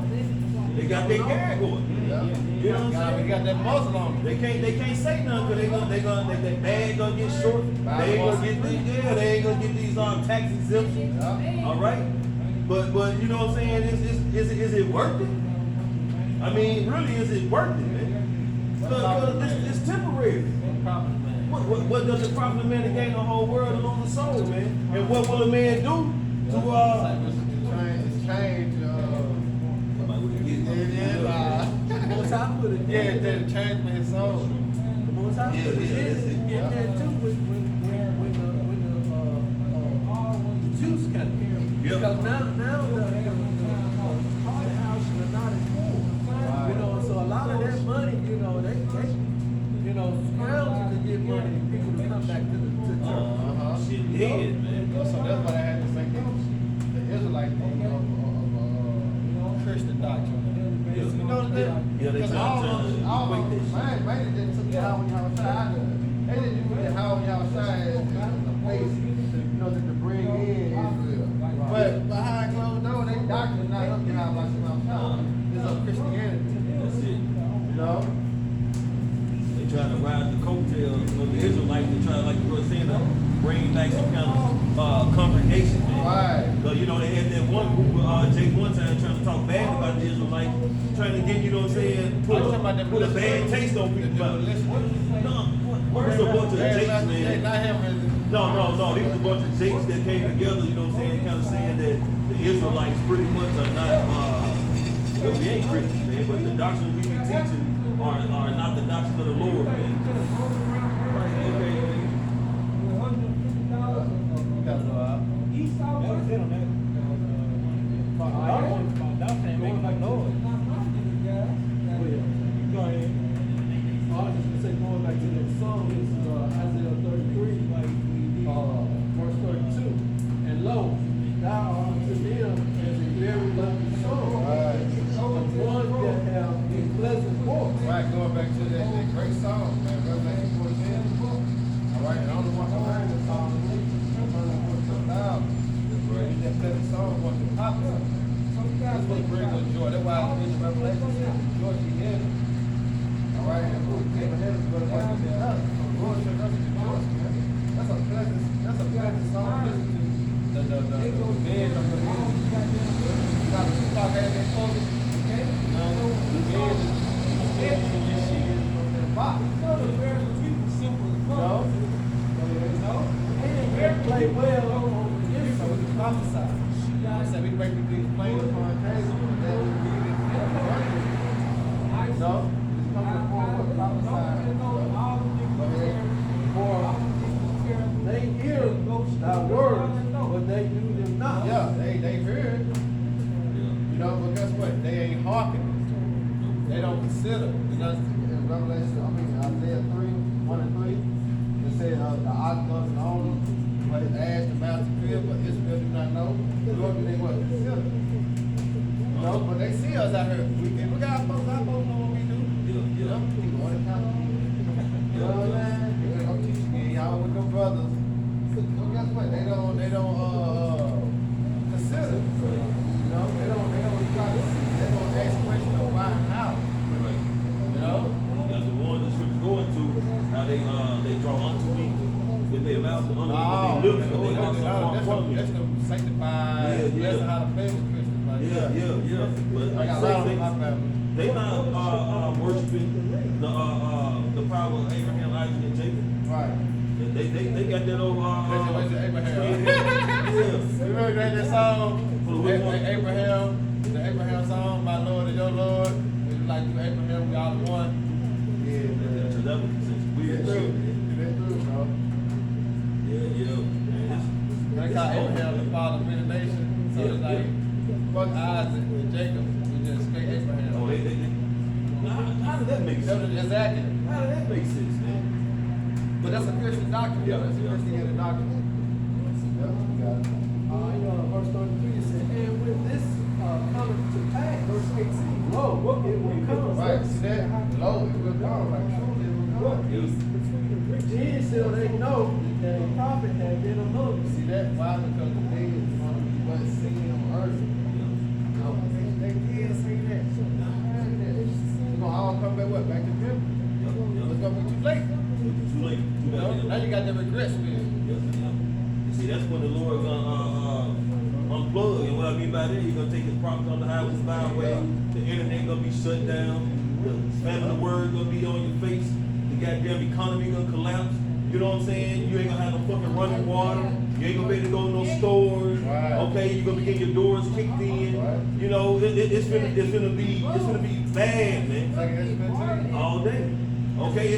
They got their gag going. Yeah. You know what I'm saying? He got that muzzle on him. They can't say nothing because they bag gonna get short. They ain't gonna get these, they ain't gonna get these tax exemptions. Yeah. All right, but you know what I'm saying? Is it worth it? I mean, really, is it worth it, man? Because it's temporary. What does it profit a man to gain the whole world and lose the soul, man? And what will a man do to It's changed. Most I put it Yeah, they changed his soul. Most I put it in Yeah. there too when the juice got here. Yep. Because now the house are not as full. You know, so a lot of that money, you know, they scrounging to get money and people to come back to church. shit dead, man? So that's why they had to make the Israelite thing of Christian doctrine. You know what I'm saying? Yeah, they Because trying to all equate this shit. man, they took the how y'all side. They didn't use the how y'all side as a place, you know, to bring in Israel. But behind closed doors, they doctrine not up to how like it's up Christianity. That's it. You know? They try to ride the coattails of the Israelites. They try, like you were saying, to bring back some kind of congregation, man. Right. Because, you know, they had that one group, Jake one time trying to talk bad about the Israelites, trying to get, you know what I'm saying, put a bad taste on people's mouth. No, what was a bunch of Jakes, man? No, these was a bunch of Jakes that came together, you know what I'm saying, kind of saying that the Israelites pretty much are not, well, we ain't Christians, man, but the doctrine we be teaching are not the doctrine of the Lord, man. Right, okay, man. That was it on that. Going like noise. Go ahead. I was just gonna say, going back to that song, this is Isaiah 33, verse 32. And lo, thou art unto them as a very lovely song, one that have a pleasant voice. Right, going back to that great song, man, Revelation 14. All right, and I don't know what I heard the song, that pleasant song was the popular. That's what brings us joy. That's why I read the Revelation says, joy to heaven. All right, and who came to heaven but what is in us? Lord should us rejoice, man. That's a pleasant song to listen to. The bed of the Lord. You got the Tupac had that song, okay? The bed is from the box. Play well on the So we inside. prophesy. I said we break the things plain upon the table, and then we read it in the word. No? It's coming upon what prophesy. Go ahead. For they hear thy words, but they do them not. Yeah, they heard. You know, but guess what? They ain't hearkening. They don't consider. Because in Revelation, Isaiah 3, 1 and 3, it says the outcomes and only what is asked about the field, but Israel do not know. Lord, they what? Consider. You know, but they see us out here. We got our folks know what we do. You know, people want to come. You know what I'm saying? I'm teaching you, y'all with them brothers. So guess what? They don't consider. You know, they don't try to see. They don't ask questions of why and how. You know? That's the one the scripture going to, how they draw unto me with their mouth and under they look, but they also far from me. That's the sanctified. Yeah. That's how to play with Christians. Like, Yeah. But I like got a some lot of things, my family. They not worshiping the power of Abraham, Isaac, and Jacob. Right. They got that old Where's the Abraham? yeah. You remember that song? For which one? Abraham, the Abraham song, my Lord and your Lord. It's like you Abraham, we all in one. Yeah, That was some weird that's shit. true. That's true, bro. Yeah. That's how Abraham the father of many nations. So it's like, fuck Isaac and Jacob, we just straight Abraham. Oh, how did that make sense? Exactly. How did that make sense, man? But that's a Christian doctrine. Yeah, That's a yeah. Christian doctrine. Yep, you got it. Verse 33 it said, and when this cometh to pass, verse 18, lo, it will come. Right, see that? Lo, it will come. Like, surely it will come. Then shall they know that a prophet had been among us. See that? Why? Because the day is going to be what's seen on earth. They did say that. It's going to all come back what? Back to them? It's going to be too late. Too late. Too You know? late. Now you got the regret spirit. You see, that's when the Lord gonna unplug. And what I mean by that, He's gonna take His prophets on the highways, byway. The internet gonna be shut down. The spam of the word gonna be on your face. The goddamn economy gonna collapse. You know what I'm saying? You ain't gonna have no fucking running water. You ain't gonna be able to go to no stores. Right. Okay, you're gonna be getting your doors kicked in. Right. You know, it's gonna be bad, man. Like it's been to you. All day. Okay,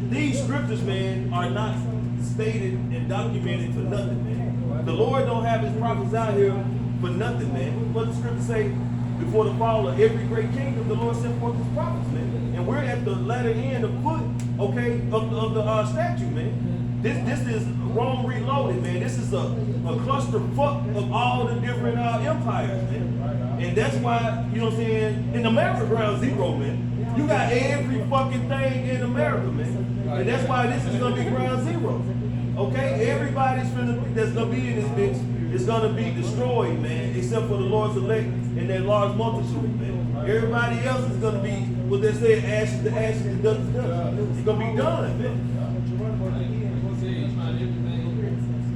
these scriptures, man, are not stated and documented for nothing, man. The Lord don't have His prophets out here for nothing, man. What the scriptures say? Before the fall of every great kingdom, the Lord sent forth His prophets, man. And we're at the latter end, the foot, okay, of the statue, man. This is Rome reloaded, man. This is a cluster fuck of all the different empires, man. And that's why, you know what I'm saying, in America, ground zero, man. You got every fucking thing in America, man. And that's why this is gonna be ground zero. Okay? Everybody's that's gonna be in this bitch is gonna be destroyed, man, except for the Lord's elect and that large multitude, man. Everybody else is gonna be what they say, ashes to ashes and dust to dust. It's gonna be done, man.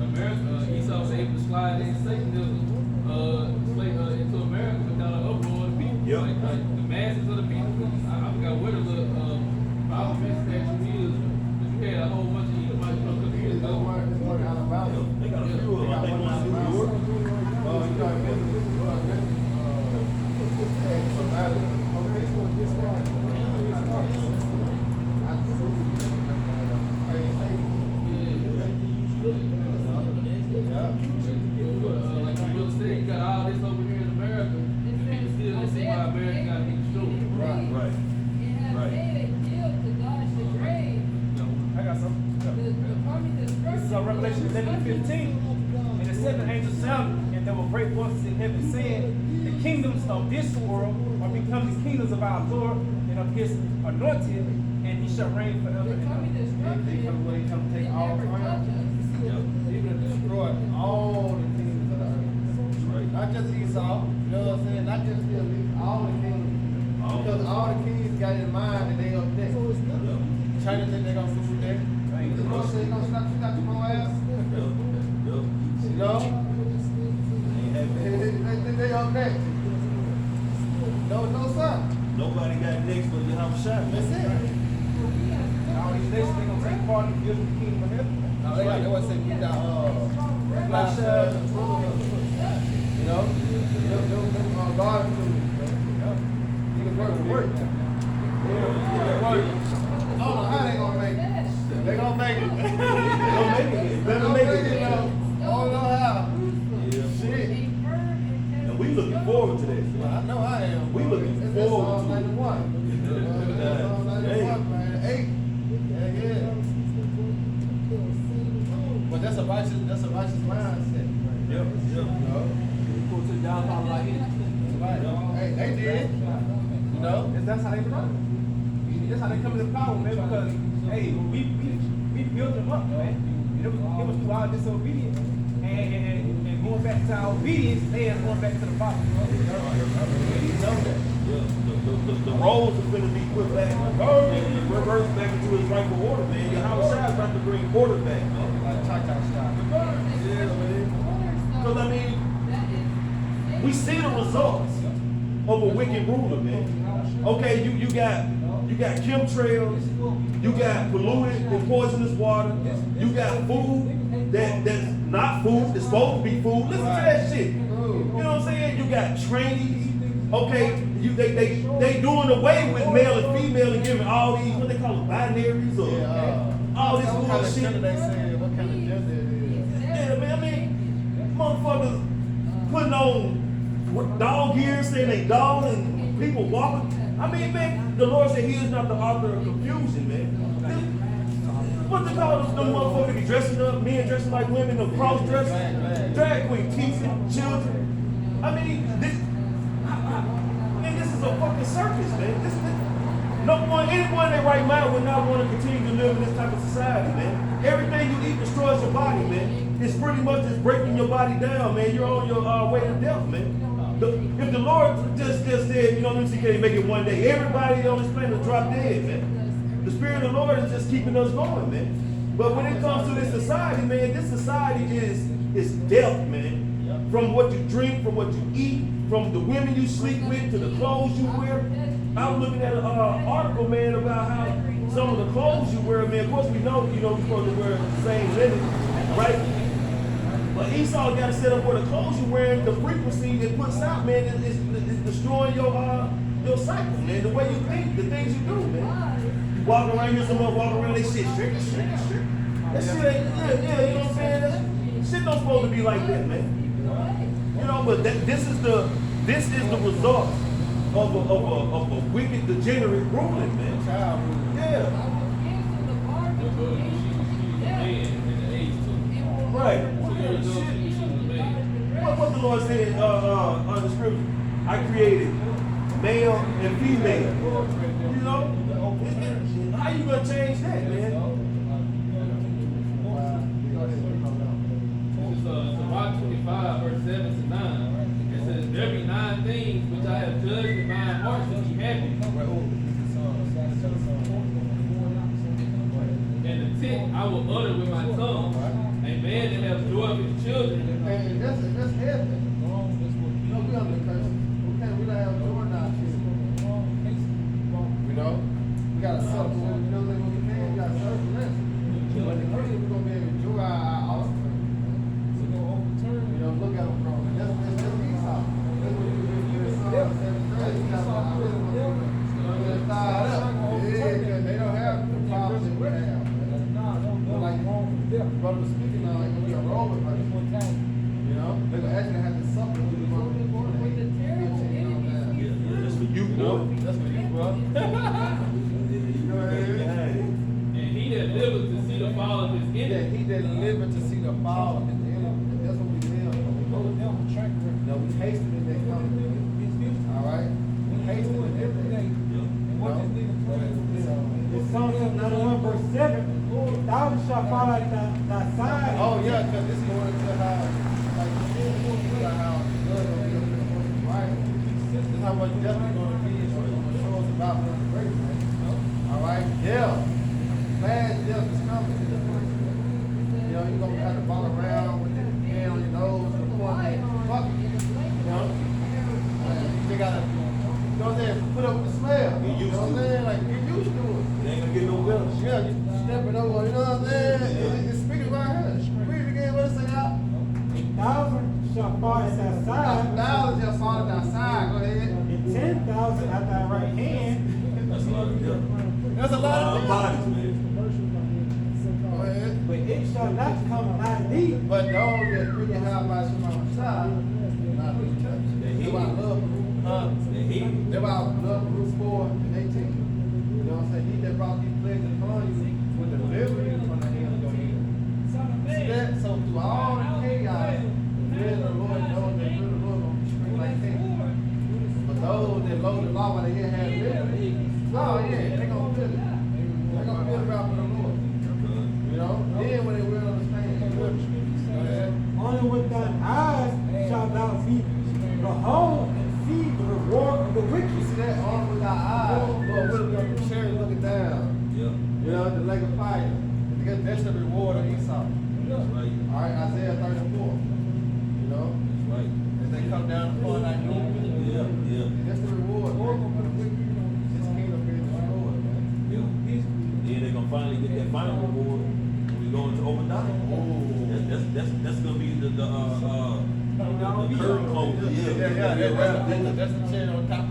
America, Esau was able to slide in Satanism into America without an uproar of the people. Yep. Like the masses of the people. I forgot where the Bible statue is, but you had a whole bunch of Edomites from a couple years It's ago. one out of Alabama. They got a few of them. I think one in New York. You got Like you really said, you got all this over here in America, and people still don't see why America got to be destroyed. Right. I got some. This is Revelation 11:15. And the seven angels sounded, and there were great voices in heaven saying, the kingdoms of this world are become the kingdoms of our Lord and of His anointed, and He shall reign forever and ever. He come to take all crown. He's gonna destroy all the kingdoms of the earth. Right. Not just Esau, you know what I'm saying? Not just the elite, all the kingdoms. Because all the kings got in mind that they up next. China think they gonna rule there. The Lord said he gonna slap your more ass. You know? They think they up next. No son. Nobody got next but you have a shot, That's man. it. And all these nations, they're going to take part in the kingdom of heaven. Now they always say we got Flash, you know, them God he can work. I don't know how they gonna make it. They gonna make it. Don't make it. Better make it. I don't know how. Yeah. Shit. And we looking forward to that. Well, I know I am. We looking It's forward Psalm to it. 91. Psalm 91, man. 8. Yeah. But that's a righteous mindset. Yep. You know? Go to the downfall like it. Right. Hey, they did. You know? That's how they run. That's how they come into power, man, because, hey, we built them up, man. It was through our disobedience. And going back to our obedience, they are going back to the Father. You know that. The roles are going to be put back and reversed back into its rightful order, man. Yahweh Shai is about to bring order back, man. Like Cha-Cha style. Yeah, man. Because, I mean, we see the results. of a wicked ruler, man. Okay, you got chemtrails, you got polluted and poisonous water, you got food that's not food, that's supposed to be food. Listen to that shit. You know what I'm saying? You got trainees. Okay, they doing away with male and female and giving all these, what they call them, binaries or all this What kind of bullshit. gender they say? What kind of gender it is? Yeah, man, I mean, motherfuckers putting on dog gear, saying they dog, and people walking. I mean, man, the Lord said He is not the author of confusion, man. What they call them motherfuckers be dressing up, men dressing like women, the cross dressing, drag queen, teaching children. I mean, this is a fucking circus, man. No one, anyone in their right mind would not want to continue to live in this type of society, man. Everything you eat destroys your body, man. It's pretty much just breaking your body down, man. You're on your way to death, man. If the Lord just said, you know, let me see, can He make it one day? Everybody on this planet will drop dead, man. The Spirit of the Lord is just keeping us going, man. But when it comes to this society, man, this society is death, man. From what you drink, from what you eat, from the women you sleep with, to the clothes you wear. I was looking at an article, man, about how some of the clothes you wear, man. Of course, we know, you know, you're supposed to wear the same linen, right? But Esau got to set up where the clothes you wearing, the frequency it puts out, man, is destroying your cycle, man. The way you think, the things you do, man. You walk around here, someone walk around, they shit, strict. That shit ain't, yeah, you know what I'm saying? That shit don't supposed to be like that, man. You know, but this is the result of a wicked, degenerate ruling, man. Child rule. Yeah, right. What the Lord said on the scripture? I created male and female. You know, how you gonna change that, man? Mark 25, verse 7 to 9. It says, there be 9 things which I have judged in mine heart to be happy. And the 10th I will utter with my tongue. A man that has joy of his children. And that's heaven. You know, we under curse. We don't have joy now. You know, we gotta suffer. You know, when we can, we gotta suffer less. But the Christian, we're gonna be able to enjoy our offspring. You know, look at them growing. That's Esau. That's what you do. Your son, 7:30. You got to really start up. Yeah, because they don't have the problems that we have. Like brother was speaking now, like we a Roman person. You know, they gonna actually have to suffer with the Roman people. That's for you, boy. That's for you, bro. You know what I mean? And he that liveth to see the fall of his He enemy. that living to see the fall of his enemy. That's what we live for. No, we hasted in that coming. All right? We hasted in everything. It's Psalm 91 verse 7. 1,000 shall fall at thy side. Oh yeah, because it's going into how, like, how good gonna be up in the person, right? This is how much death is gonna be. It's gonna show us about the great, man. All right? Death. Bad death is coming. You know, you're gonna have to ball around with the hand on your nose, the point, fuck it. You know? They gotta, you know what I'm saying, put up with the smell. Get used You know what I'm to it. saying? Like, get used to it. They ain't gonna get no better. Yeah, you stepping over, you know what I'm saying? It's speaking right here. Read it again, what it say out? 1,000 shall fall at thy side, 1,000 just falling outside, go ahead. and 10,000 at thy right hand. That's a lot of death. That's a lot of bodies, man. Go ahead. But it shall not come nigh thee. But those that really have my side, not be touched. They about love, they about love Ruth 4 and 18. You know what I'm saying? He that brought these plagues upon you will deliver you from the hand of your enemy. See that? So through all the chaos, the fear of the Lord, those that fear the Lord gonna be straight like that. But those that load the law while they yet have liberty, oh yeah, they gonna feel it. They gonna feel it out for the Lord. You know? Then when they will understand. Go ahead. Only with thine eyes shalt thou see, behold, and see the reward of the You wicked. see that? On with our eyes. Lord, we're up the cherry looking down. Yeah. You know, the lake of fire. Because that's the reward of Esau. That's right. All right, Isaiah 34. You know? That's right. As they come down upon our enemies. Yeah. yeah. That's the reward, man. This kingdom being destroyed, man. Then they're gonna finally get that final reward when we go into Obadiah. That's gonna be the curtain closing. That's the cherry on top.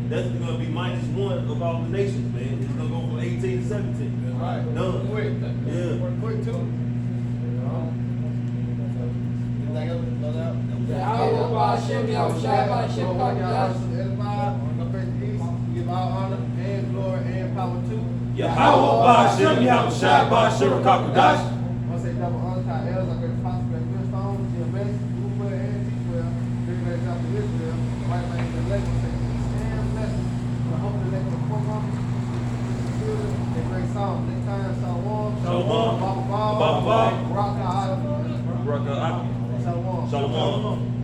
That's gonna be -1 of all the nations, man. It's gonna go from 18 to 17. Right. Done. Quick. Yeah. Quick too. Anything else? No doubt. Yahweh Hashem, Yahweh Shabbat, Hashem, Kodesh. Give all honor and glory and power to Yahweh Ba'ashem, Yahweh Shabbat, Shira Kakodash. I say double honor to our elders, our great apostles, great millstones, the best, who well and teach well, bring that job to Israel, right man, the elect, say peace and blessings, the hope the elect will come up, a great song, next time, Shalom, Shalom. Baba Baba. Rock, Shalom. Shalom. Shalom.